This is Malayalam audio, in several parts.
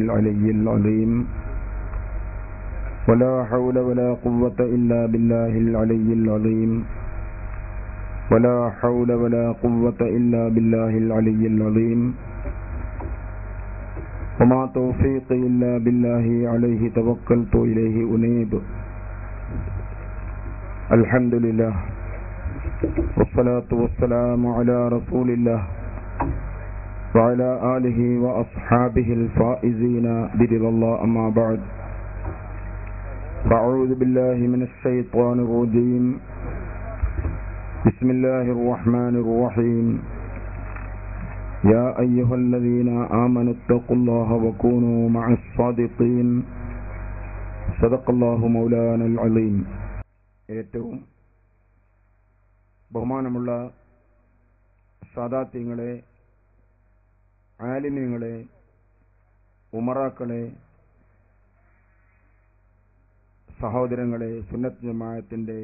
العلي العظيم ولا حول ولا قوة إلا بالله العلي العظيم ولا حول ولا قوة إلا بالله العلي العظيم وما توفيقي إلا بالله عليه توكلت إليه أنيب. الحمد لله والصلاة والسلام على رسول الله وعلى آله وأصحابه الفائزين برضا الله. أما بعد، فأعوذ بالله من الشيطان الرجيم. بسم الله الرحمن الرحيم. يا أيها الذين آمنوا اتقوا الله وكونوا مع الصادقين. صدق الله مولانا العظيم. ഏറ്റവും ബഹുമാനമുള്ള സാദാത്യങ്ങളെ, ആലിമീങ്ങളെ, ഉമറാക്കളെ, സഹോദരങ്ങളെ, സുന്നത്ത് ജമാഅത്തിന്റെ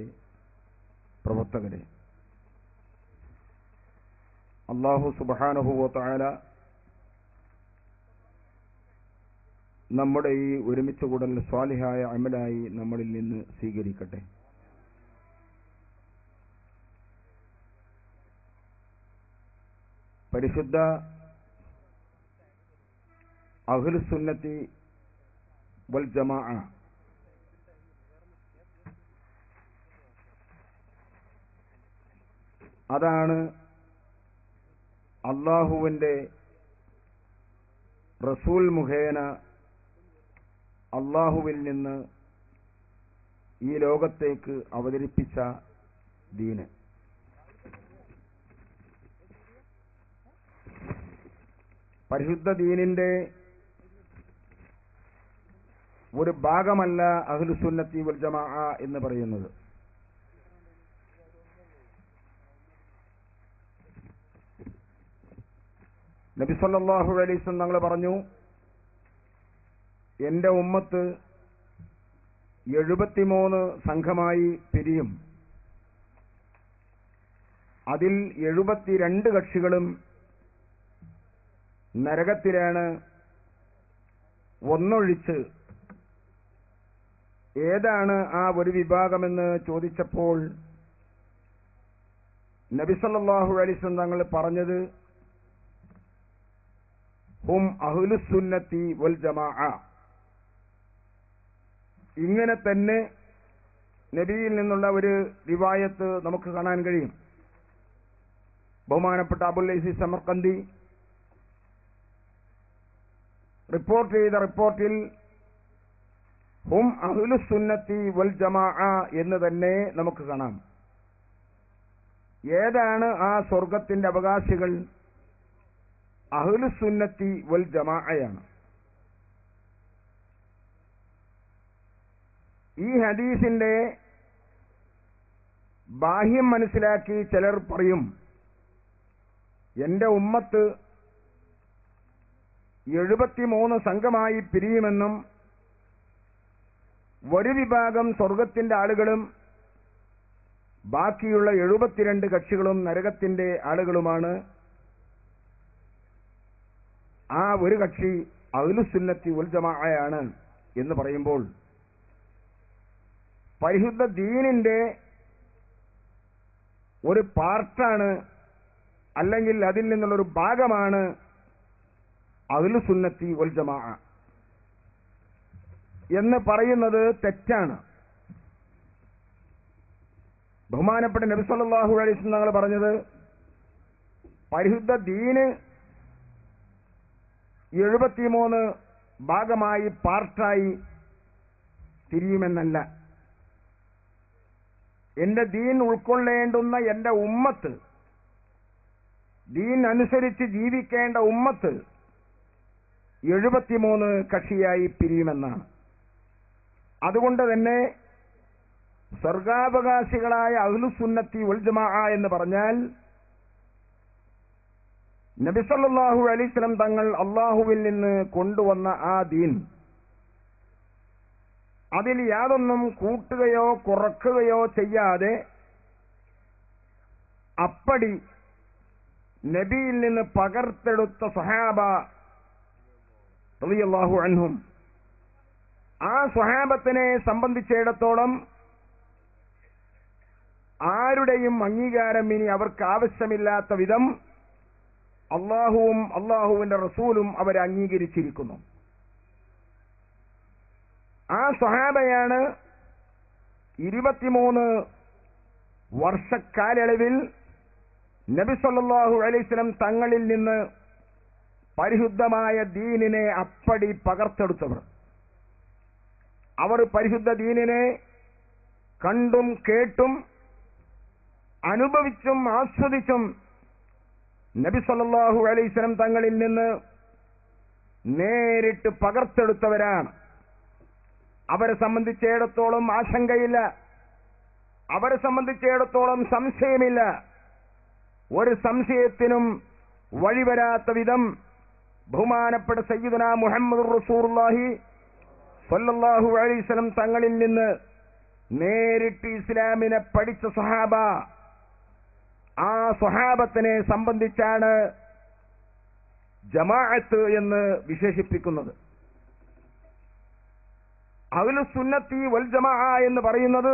പ്രവർത്തകരെ, അല്ലാഹു സുബ്ഹാനഹു വ തആല നമ്മുടെ ഈ ഒരുമിച്ച് കൂടൽ സ്വാലിഹായ അമലായി നമ്മളിൽ നിന്ന് സ്വീകരിക്കട്ടെ. പരിശുദ്ധ അഹ്ലുസുന്നത്തി വൽ ജമാഅ അതാണ് അല്ലാഹുവിന്റെ റസൂൽ മുഖേന അല്ലാഹുവിൽ നിന്ന് ഈ ലോകത്തേക്ക് അവതരിപ്പിച്ച ദീന്. പരിശുദ്ധ ദീനിന്റെ ഒരു ഭാഗമല്ല അഹ്ലുസുന്നത്തി വൽ ജമാഅ എന്ന് പറയുന്നത്. നബി സല്ലല്ലാഹു അലൈഹി വസല്ലം തങ്ങൾ പറഞ്ഞു, എന്റെ ഉമ്മത്ത് 73 സംഘമായി പിരിയും. അതിൽ 72 കക്ഷികളും നരകത്തിലാണ്, ഒന്നൊഴിച്ച്. ഏതാണ് ആ ഒരു വിഭാഗമെന്ന് ചോദിച്ചപ്പോൾ നബി സല്ലല്ലാഹു അലൈഹി വസല്ലം തങ്ങൾ പറഞ്ഞത്, ഹും അഹ്ലുസുന്നത്തി വൽ ജമാഅ. ഇങ്ങനെ തന്നെ നബിയിൽ നിന്നുള്ള ഒരു റിവായത്ത് നമുക്ക് കാണാൻ കഴിയും. ബഹുമാനപ്പെട്ട അബുൽ അസീസ് സമർഖന്ദി റിപ്പോർട്ട് ചെയ്ത റിപ്പോർട്ടിൽ ഹും അഹ്ലുസുന്നത്തി വൽ ജമാഅ എന്ന് തന്നെ നമുക്ക് കാണാം. ഏതാണ് ആ സ്വർഗത്തിന്റെ അവകാശികൾ? അഹ്ലുസുന്നത്തി വൽ ജമാഅയാണ്. ഈ ഹദീസിന്റെ ബാഹ്യം മനസ്സിലാക്കി ചിലർ പറയും, എന്റെ ഉമ്മത്ത് 73 സംഘമായി പിരിയുമെന്നും ഒരു വിഭാഗം സ്വർഗത്തിന്റെ ആളുകളും ബാക്കിയുള്ള 72 കക്ഷികളും നരകത്തിന്റെ ആളുകളുമാണ്. ആ ഒരു കക്ഷി അഹ്ലുസുന്നത്തി വൽ ജമാഅയാണ് എന്ന് പറയുമ്പോൾ പരിശുദ്ധ ദീനിന്റെ ഒരു പാർട്ടാണ്, അല്ലെങ്കിൽ അതിൽ നിന്നുള്ളൊരു ഭാഗമാണ് അഹ്ലുസുന്നത്തി വൽ ജമാഅ എന്ന് പറയുന്നത് തെറ്റാണ്. ബഹുമാനപ്പെട്ട നബി സല്ലല്ലാഹു അലൈഹി വസല്ലം തങ്ങൾ പറഞ്ഞത്, പരിശുദ്ധ ദീന് 73 ഭാഗമായി പാർട്ടായി തിരിയുമെന്നല്ല. എന്റെ ദീൻ ഉൾക്കൊള്ളേണ്ടുന്ന എന്റെ ഉമ്മത്ത്, ദീൻ അനുസരിച്ച് ജീവിക്കേണ്ട ഉമ്മത്ത് 73 കക്ഷിയായി പിരിയുമെന്നാണ്. അതുകൊണ്ട് തന്നെ സ്വർഗാവകാശികളായ അഹ്ലുസുന്നത്തി വൽ ജമാഅ എന്ന് പറഞ്ഞാൽ നബി സല്ലല്ലാഹു അലൈഹി വസല്ലം തങ്ങൾ അല്ലാഹുവിൽ നിന്ന് കൊണ്ടുവന്ന ആ ദീൻ, അതിൽ യാതൊന്നും കൂട്ടുകയോ കുറക്കുകയോ ചെയ്യാതെ അപ്പടി നബിയിൽ നിന്ന് പകർത്തെടുത്ത സഹാബ റളിയല്ലാഹു അൻഹും. ആ സ്വഹാബത്തിനെ സംബന്ധിച്ചിടത്തോളം ആരുടെയും അംഗീകാരം ഇനി അവർക്ക് ആവശ്യമില്ലാത്ത വിധം അള്ളാഹുവും അള്ളാഹുവിന്റെ റസൂലും അവരെ അംഗീകരിച്ചിരിക്കുന്നു. ആ സ്വഹാബയാണ് 23 വർഷക്കാലയളവിൽ നബി സല്ലല്ലാഹു അലൈഹി വസല്ലം തങ്ങളിൽ നിന്ന് പരിശുദ്ധമായ ദീനിനെ അപ്പടി പകർത്തെടുത്തവർ. അവർ പരിശുദ്ധ ദീനിനെ കണ്ടും കേട്ടും അനുഭവിച്ചും ആസ്വദിച്ചും നബി സല്ലല്ലാഹു അലൈഹി വസല്ലം തങ്ങളിൽ നിന്ന് നേരിട്ട് പകർത്തെടുത്തവരാണ്. അവരെ സംബന്ധിച്ചിടത്തോളം ആശങ്കയില്ല, അവരെ സംബന്ധിച്ചിടത്തോളം സംശയമില്ല. ഒരു സംശയത്തിനും വഴിവരാത്ത വിധം ബഹുമാനപ്പെട്ട സയ്യിദുനാ മുഹമ്മദുർ റസൂലുള്ളാഹി സ്വല്ലല്ലാഹു അലൈഹി വസല്ലം തങ്ങളിൽ നിന്ന് നേരിട്ട് ഇസ്ലാമിനെ പഠിച്ച സ്വഹാബ, ആ സ്വഹാബത്തിനെ സംബന്ധിച്ചാണ് ജമാഅത്ത് എന്ന് വിശേഷിപ്പിക്കുന്നത്. അഹ്ലുസ് സുന്നത്തി വൽ ജമാഅ എന്ന് പറയുന്നത്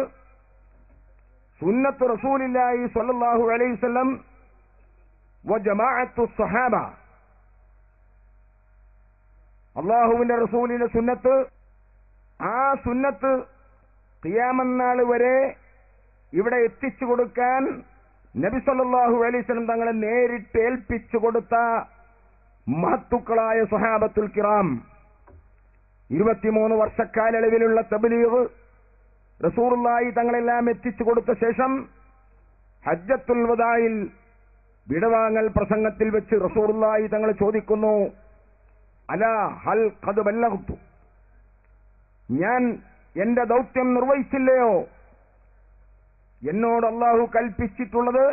സുന്നത്ത് റസൂലില്ലാഹി സ്വല്ലല്ലാഹു അലൈഹി വസല്ലം വ ജമാഅത്തു സ്വഹാബ, അല്ലാഹുവിന്റെ റസൂലിന്റെ സുന്നത്ത്. ആ സുന്നത്ത് ഖിയാമത്ത് നാൾ വരെ ഇവിടെ എത്തിച്ചു കൊടുക്കാൻ നബി സല്ലല്ലാഹു അലൈഹി വസല്ലം തങ്ങളെ നേരിട്ട് ഏൽപ്പിച്ചു കൊടുത്ത മഹത്തുക്കളായ സ്വഹാബത്തുൽ കിറാം. 23 വർഷക്കാലയളവിലുള്ള തബ്ലീഗ് റസൂലുള്ളാഹി തങ്ങളെല്ലാം എത്തിച്ചു കൊടുത്ത ശേഷം ഹജ്ജത്തുൽ വദായിൽ വിടവാങ്ങൽ പ്രസംഗത്തിൽ വെച്ച് റസൂലുള്ളാഹി തങ്ങൾ ചോദിക്കുന്നു, അലാ ഹൽ ഖദ് ബല്ലഗ്തു, ഞാൻ എന്റെ ദൗത്യം നിർവഹിച്ചില്ലയോ? എന്നോട് അള്ളാഹു കൽപ്പിച്ചിട്ടുള്ളത്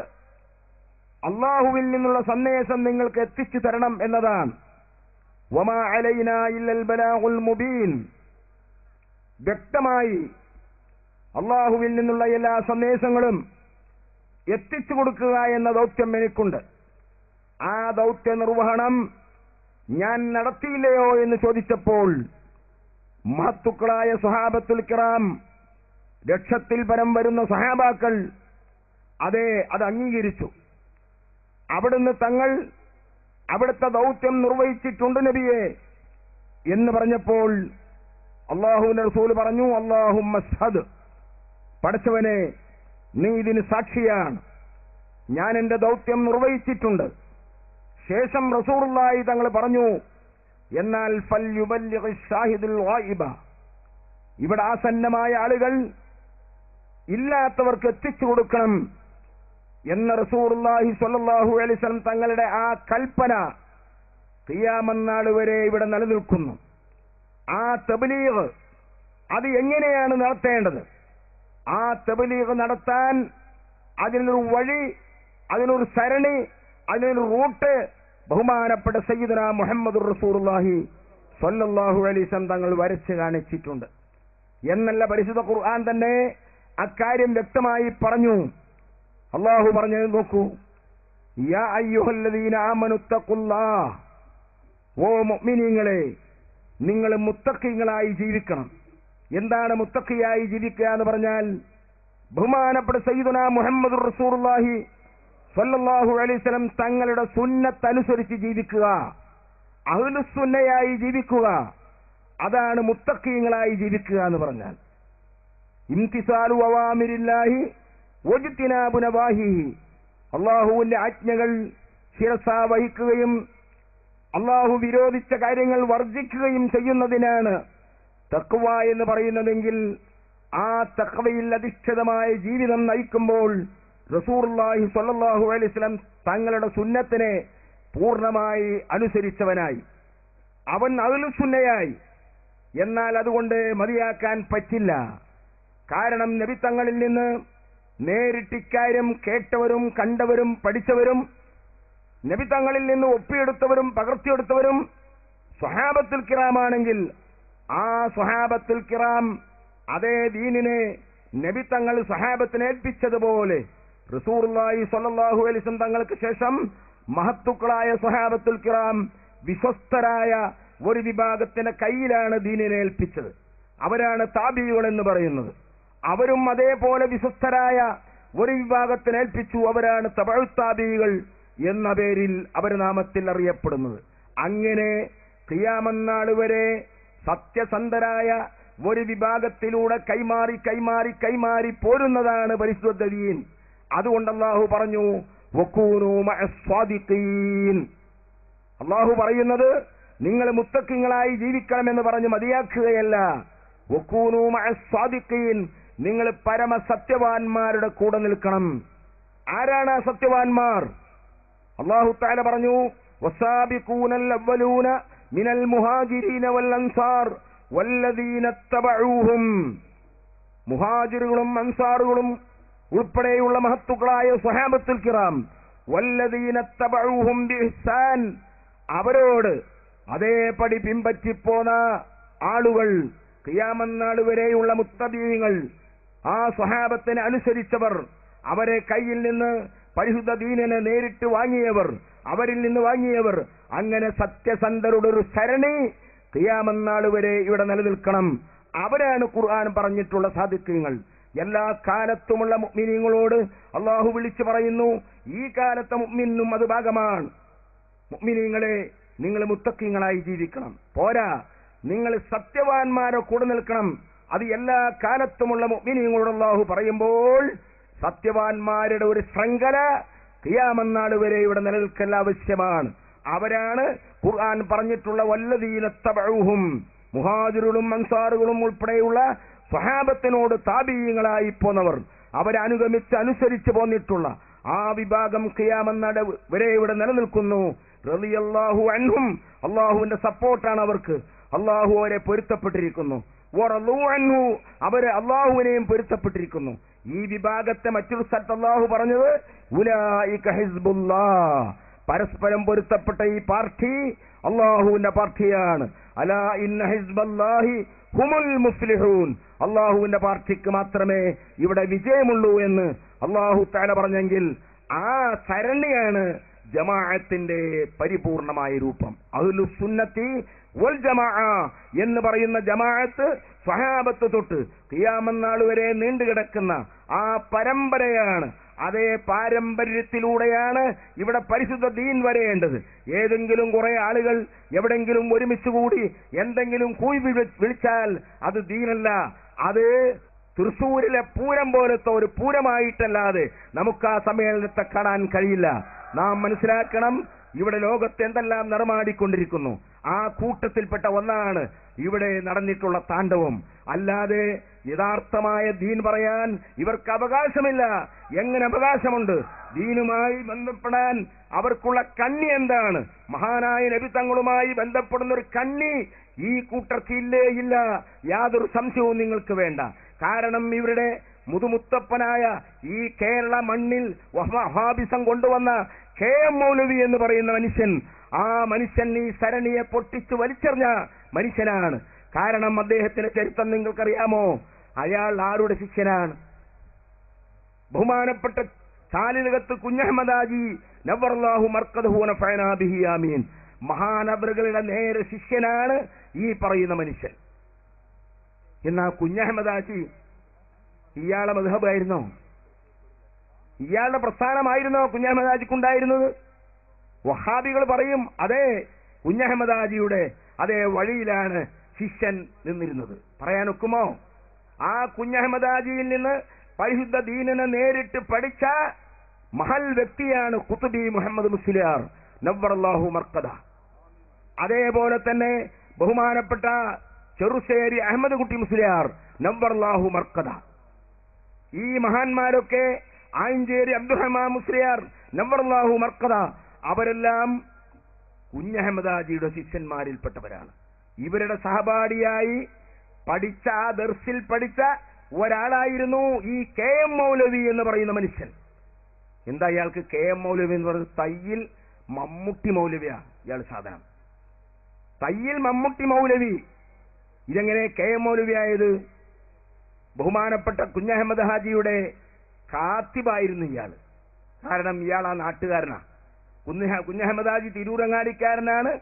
അള്ളാഹുവിൽ നിന്നുള്ള സന്ദേശം നിങ്ങൾക്ക് എത്തിച്ചു തരണം എന്നതാണ്. വമാ അലൈനാ ഇല്ലൽ ബലാഗുൽ മുബീൻ, വ്യക്തമായി അള്ളാഹുവിൽ നിന്നുള്ള എല്ലാ സന്ദേശങ്ങളും എത്തിച്ചു കൊടുക്കുക എന്ന ദൗത്യം എനിക്കുണ്ട്. ആ ദൗത്യ നിർവഹണം ഞാൻ നടത്തിയില്ലയോ എന്ന് ചോദിച്ചപ്പോൾ മഹത്തുക്കളായ സ്വഹാബത്തുൽ കിറാം, ലക്ഷത്തിൽ പരം വരുന്ന സ്വഹാബാക്കൾ അതെ അത് അംഗീകരിച്ചു. അവിടുന്ന് തങ്ങൾ അവിടുത്തെ ദൗത്യം നിർവഹിച്ചിട്ടുണ്ട് നബിയെ എന്ന് പറഞ്ഞപ്പോൾ അല്ലാഹുവിന്റെ റസൂൽ പറഞ്ഞു, അല്ലാഹുമ്മ അശ്ഹദ്, പടച്ചവനെ നീ ഇതിന് സാക്ഷിയാണ്, ഞാൻ എന്റെ ദൗത്യം നിർവഹിച്ചിട്ടുണ്ട്. ശേഷം റസൂലുള്ളാഹി തങ്ങൾ പറഞ്ഞു, എന്നാൽ ഫൽയുബല്ലിഗ് ഷാഹിദുൽ ഗായിബ, ഇവിടെ ആസന്നമായ ആളുകൾ ഇല്ലാത്തവർക്ക് എത്തിച്ചു കൊടുക്കണം എന്ന റസൂലുള്ളാഹി സ്വല്ലല്ലാഹു അലൈഹി വസല്ലം തങ്ങളുടെ ആ കൽപ്പന ഖിയാമത്ത് നാൾ വരെ ഇവിടെ നിലനിൽക്കുന്നു. ആ തബ്ലീഗ് അത് എങ്ങനെയാണ് നടത്തേണ്ടത്? ആ തബ്ലീഗ് നടത്താൻ അതിനൊരു വഴി, അതിനൊരു സരണി, അതിനൊരു റൂട്ട് ബഹുമാനപ്പെട്ട സയ്യിദുനാ മുഹമ്മദുർ റസൂലുള്ളാഹി സ്വല്ലല്ലാഹു അലൈഹി വസല്ലം തങ്ങൾ വരച്ച് കാണിച്ചിട്ടുണ്ട് എന്നല്ല പരിശുദ്ധ ഖുർആൻ തന്നെ അക്കാര്യം വ്യക്തമായി പറഞ്ഞു. അല്ലാഹു പറഞ്ഞത് നോക്കൂ, യാ അയ്യുഹല്ലദീന ആമനു തഖുല്ലാഹ്, ഓ മുഅ്മിനീങ്ങളെ നിങ്ങൾ മുത്തഖീങ്ങളായി ജീവിക്കണം. എന്താണ് മുത്തഖിയായി ജീവിക്കുക എന്ന് പറഞ്ഞാൽ, ബഹുമാനപ്പെട്ട സയ്യിദുനാ മുഹമ്മദുർ റസൂലുള്ളാഹി സ്വല്ലല്ലാഹു അലൈഹി വസല്ലം തങ്ങളുടെ സുന്നത്ത് അനുസരിച്ച് ജീവിക്കുക, അഹ്ലുസ് സുന്നയായി ജീവിക്കുക, അതാണ് മുത്തഖീങ്ങളായി ജീവിക്കുക എന്ന് പറഞ്ഞാൽ. ഇംതിസാലു അവാമിരില്ലാഹി വജ്തിനാബു നവാഹിഹി, അല്ലാഹുവിന്റെ ആജ്ഞകൾ ശിരസാ വഹിക്കുകയും അല്ലാഹു വിരോധിച്ച കാര്യങ്ങൾ വർജിക്കുകയും ചെയ്യുന്നതിനാണ് തഖ്വ എന്ന് പറയുന്നതെങ്കിൽ, ആ തഖ്വയിൽ അധിഷ്ഠിതമായ ജീവിതം നയിക്കുമ്പോൾ റസൂലുള്ളാഹി സ്വല്ലല്ലാഹു അലൈഹി വസല്ലം തങ്ങളുടെ സുന്നത്തിനെ പൂർണ്ണമായി അനുസരിച്ചവനായി, അവൻ അഹ്ലുസ് സുന്നയായി. എന്നാൽ അതുകൊണ്ട് മതിയാക്കാൻ പറ്റില്ല. കാരണം നബി തങ്ങളിൽ നിന്ന് നേരിട്ട് ഇക്കാര്യം കേട്ടവരും കണ്ടവരും പഠിച്ചവരും നബി തങ്ങളിൽ നിന്ന് ഒപ്പിയെടുത്തവരും പകർത്തിയെടുത്തവരും സ്വഹാബത്തുൽ കിറാമാണെങ്കിൽ, ആ സ്വഹാബത്തുൽ കിറാം അതേ ദീനിനെ നബി തങ്ങൾ സ്വഹാബത്തിനെ ഏൽപ്പിച്ചതുപോലെ റസൂലുള്ളാഹി സ്വല്ലല്ലാഹു അലൈഹി വസല്ലം തങ്ങൾക്ക് ശേഷം മഹത്തുക്കളായ സ്വഹാബത്തുൽ കിറാം വിശ്വസ്തരായ ഒരു വിഭാഗത്തിന്റെ കയ്യിലാണ് ദീനിനെ ഏൽപ്പിച്ചത്. അവരാണ് താബികൾ എന്ന് പറയുന്നത്. അവരും അതേപോലെ വിശ്വസ്തരായ ഒരു വിഭാഗത്തിന് ഏൽപ്പിച്ചു. അവരാണ് തബഉ താബികൾ എന്ന പേരിൽ അവർ നാമത്തിൽ അറിയപ്പെടുന്നത്. അങ്ങനെ ഖിയാമത്ത് നാൾ വരെ സത്യസന്ധരായ ഒരു വിഭാഗത്തിലൂടെ കൈമാറി പോരുന്നതാണ് പരിശുദ്ധ ദീൻ. അതുകൊണ്ട് അല്ലാഹു പറഞ്ഞു വകൂനൂ മഅസ് സ്വാദിഖീൻ. അല്ലാഹു പറയുന്നത് നിങ്ങൾ മുത്തഖിങ്ങളായി ജീവിക്കണമെന്ന് പറഞ്ഞ് മതിയാക്കുകയല്ല. വകൂനൂ മഅസ് സ്വാദിഖീൻ, നിങ്ങൾ പരമസത്യവാന്മാരുടെ കൂടെ നിൽക്കണം. ആരാണ് ആ സത്യവാന്മാർ? അല്ലാഹു തആല പറഞ്ഞു വസാബിഖൂനൽ അവ്വലൂന മിനൽ മുഹാജിരീന വൽ അൻസാർ വല്ലദീന തബഊഹും. മുഹാജിറുകളും അൻസാറുകളും ഉൾപ്പെടെയുള്ള മഹത്തുക്കളായ സ്വഹാബത്തുൽ കിറാം, വല്ലദീന തബഊഹും ബിഇഹ്സാൻ, അവരോട് അതേപടി പിൻപറ്റിപ്പോന്ന ആളുകൾ, ഖിയാമത്ത് നാൾ വരെയുള്ള മുത്തബീങ്ങൾ, ആ സ്വഹാബത്തിനെ അനുസരിച്ചവർ, അവരെ കയ്യിൽ നിന്ന് പരിശുദ്ധ ദീനിനെ നേരിട്ട് വാങ്ങിയവർ, അവരിൽ നിന്ന് വാങ്ങിയവർ, അങ്ങനെ സത്യസന്ധരുടെ ഒരു സരണി ഖിയാമത്ത് നാൾ വരെ ഇവിടെ നിലനിൽക്കണം. അവരാണ് ഖുർആൻ പറഞ്ഞിട്ടുള്ള സാദിഖീങ്ങൾ. എല്ലാ കാലത്തുമുള്ള മുഅ്മിനീങ്ങളോട് അല്ലാഹു വിളിച്ചു പറയുന്നു, ഈ കാലത്തെ മുഅ്മിനും അത് ഭാഗമാണ്. മുഅ്മിനീങ്ങളെ, നിങ്ങൾ മുത്തഖീങ്ങളായി ജീവിക്കണം. പോരാ, നിങ്ങൾ സത്യവാന്മാരെ കൂടെ നിൽക്കണം. അത് എല്ലാ കാലത്തുമുള്ള മുഅ്മിനീങ്ങളോട് അല്ലാഹു പറയുമ്പോൾ സത്യവാന്മാരുടെ ഒരു ശൃംഖല ഖിയാമത്ത് നാൾ വരെ ഇവിടെ നിലനിൽക്കൽ ആവശ്യമാണ്. അവരാണ് ഖുർആൻ പറഞ്ഞിട്ടുള്ള വല്ലദീന തബഊഹും, മുഹാജിറുകളും അൻസാറുകളും ഉൾപ്പെടെയുള്ള സ്വഹാബത്തിനോട് താബീങ്ങളായി പോന്നവർ, അവരെ അനുസരിച്ച് പോന്നിട്ടുള്ള ആ വിഭാഗം ഖിയാമത്ത് നാൾ വരെ ഇവിടെ നിലനിൽക്കുന്നു. റളിയല്ലാഹു അൻഹും, അല്ലാഹുവിന്റെ സപ്പോർട്ടാണ് അവർക്ക്. അല്ലാഹു അവരെ പൊരുത്തപ്പെട്ടിരിക്കുന്നു. വറളൂ അൻഹു, അവരെ അല്ലാഹുവിനെയും പൊരുത്തപ്പെട്ടിരിക്കുന്നു. ഈ വിഭാഗത്തെ മറ്റൊരു സ്ഥലത്ത് അല്ലാഹു പറഞ്ഞത് ഉലൈക ഹിസ്ബുല്ലാഹ്, പരസ്പരം പൊരുത്തപ്പെട്ട ഈ പാർട്ടി അല്ലാഹുവിന്റെ പാർട്ടിയാണ്. അലാ ഇന്ന ഹിസ്ബല്ലാഹി ഹുമുൽ മുഫ്ലിഹൂൻ, അല്ലാഹുവിന്റെ പാർട്ടിക്ക് മാത്രമേ ഇവിടെ വിജയമുള്ളൂ എന്ന് അല്ലാഹു തആല പറഞ്ഞെങ്കിൽ ആ സരണിയാണ് ജമാഅത്തിന്റെ പരിപൂർണമായ രൂപം. അഹ്ലുസ് സുന്നത്തി വൽ ജമാഅ എന്ന് പറയുന്ന ജമാഅത്ത് സ്വഹാബത്ത് തൊട്ട് ഖിയാമത്ത് നാൾ വരെ നീണ്ടുകിടക്കുന്ന ആ പരമ്പരയാണ്. അതേ പാരമ്പര്യത്തിലൂടെയാണ് ഇവിടെ പരിശുദ്ധ ദീൻ വരേണ്ടത്. ഏതെങ്കിലും കുറെ ആളുകൾ എവിടെങ്കിലും ഒരുമിച്ച് കൂടി എന്തെങ്കിലും കൂയി വിളിച്ചാൽ അത് ദീനല്ല. അത് തൃശ്ശൂരിലെ പൂരം പോലത്തെ ഒരു പൂരമായിട്ടല്ലാതെ നമുക്ക് ആ സമ്മേളനത്തെ കാണാൻ കഴിയില്ല. നാം മനസ്സിലാക്കണം, ഇവിടെ ലോകത്ത് എന്തെല്ലാം നടമാടിക്കൊണ്ടിരിക്കുന്നു. ആ കൂട്ടത്തിൽപ്പെട്ട ഒന്നാണ് ഇവിടെ നടന്നിട്ടുള്ള താണ്ഡവം. അല്ലാതെ യഥാർത്ഥമായ ദീൻ പറയാൻ ഇവർക്ക് അവകാശമില്ല. എങ്ങനെ അവകാശമുണ്ട്? ദീനുമായി ബന്ധപ്പെടാൻ അവർക്കുള്ള കണ്ണി എന്താണ്? മഹാനായ നബി തങ്ങളുമായി ബന്ധപ്പെടുന്ന ഒരു കണ്ണി ഈ കൂട്ടർക്ക് ഇല്ലേ? ഇല്ല, യാതൊരു സംശയവും നിങ്ങൾക്ക് വേണ്ട. കാരണം ഇവരുടെ മുതുമുത്തപ്പനായ ഈ കേരള മണ്ണിൽ വഹാബിസം കൊണ്ടുവന്ന KM മൗലവി എന്ന് പറയുന്ന മനുഷ്യൻ, ആ മനുഷ്യൻ ഈ സരണിയെ പൊട്ടിച്ചു വലിച്ചെറിഞ്ഞ മനുഷ്യനാണ്. കാരണം അദ്ദേഹത്തിന്റെ ചരിത്രം നിങ്ങൾക്കറിയാമോ? അയാൾ ആരുടെ ശിഷ്യനാണ്? ബഹുമാനപ്പെട്ട ചാലിലകത്ത് കുഞ്ഞഹമ്മദാജി നവ്വറല്ലാഹു മർക്കദഹു വനഫഅനാ ബിഹി ആമീൻ, മഹാനവറുകളുടെ നേരെ ശിഷ്യനാണ് ഈ പറയുന്ന മനുഷ്യൻ. എന്നാ കുഞ്ഞഹമ്മദാജി ഇയാളെ മദ്ഹബായിരുന്നോ? ഇയാളുടെ പ്രസ്ഥാനമായിരുന്നോ കുഞ്ഞഹമ്മദാജിക്കുണ്ടായിരുന്നത്? വഹാബികൾ പറയും അതെ, കുഞ്ഞഹമ്മദാജിയുടെ അതേ വഴിയിലാണ് ശിഷ്യൻ നിന്നിരുന്നത്. പറയാനൊക്കുമോ? ആ കുഞ്ഞഹമ്മദാജിയിൽ നിന്ന് പരിശുദ്ധ ദീനിനെ നേരിട്ട് പഠിച്ച മഹൽ വ്യക്തിയാണ് ഖുത്ബി മുഹമ്മദ് മുസ്ലിയാർ നവ്വറല്ലാഹു മർക്കദ. അതേപോലെ തന്നെ ബഹുമാനപ്പെട്ട ചെറുശ്ശേരി അഹമ്മദ് കുട്ടി മുസ്ലിയാർ നവ്വറല്ലാഹു മർക്കദ. ഈ മഹാന്മാരൊക്കെ, ആയിഞ്ചേരി അബ്ദുറഹ്മാൻ മുസ്ലിയാർ നവ്വറല്ലാഹു മർക്കദ, അവരെല്ലാം കുഞ്ഞഹമ്മദാജിയുടെ ശിഷ്യന്മാരിൽപ്പെട്ടവരാണ്. ഇവരുടെ സഹപാഠിയായി പഠിച്ച, ആ ദർസിൽ പഠിച്ച ഒരാളായിരുന്നു ഈ KM മൗലവി എന്ന് പറയുന്ന മനുഷ്യൻ. എന്താ ഇയാൾക്ക് KM മൗലവി എന്ന് പറയുന്നത്? തയ്യിൽ മമ്മൂട്ടി മൗലവിയാ ഇയാൾ സാധനം. തയ്യിൽ മമ്മൂട്ടി മൗലവി. ഇതെങ്ങനെ KM മൗലവി ആയത്? ബഹുമാനപ്പെട്ട കുഞ്ഞഹമ്മദ് ഹാജിയുടെ കാത്തിബായിരുന്നു ഇയാള്. കാരണം ഇയാൾ ആ നാട്ടുകാരനാ. കുഞ്ഞഹമ്മദ് ഹാജി തിരൂരങ്ങാടിക്കാരനാണ്.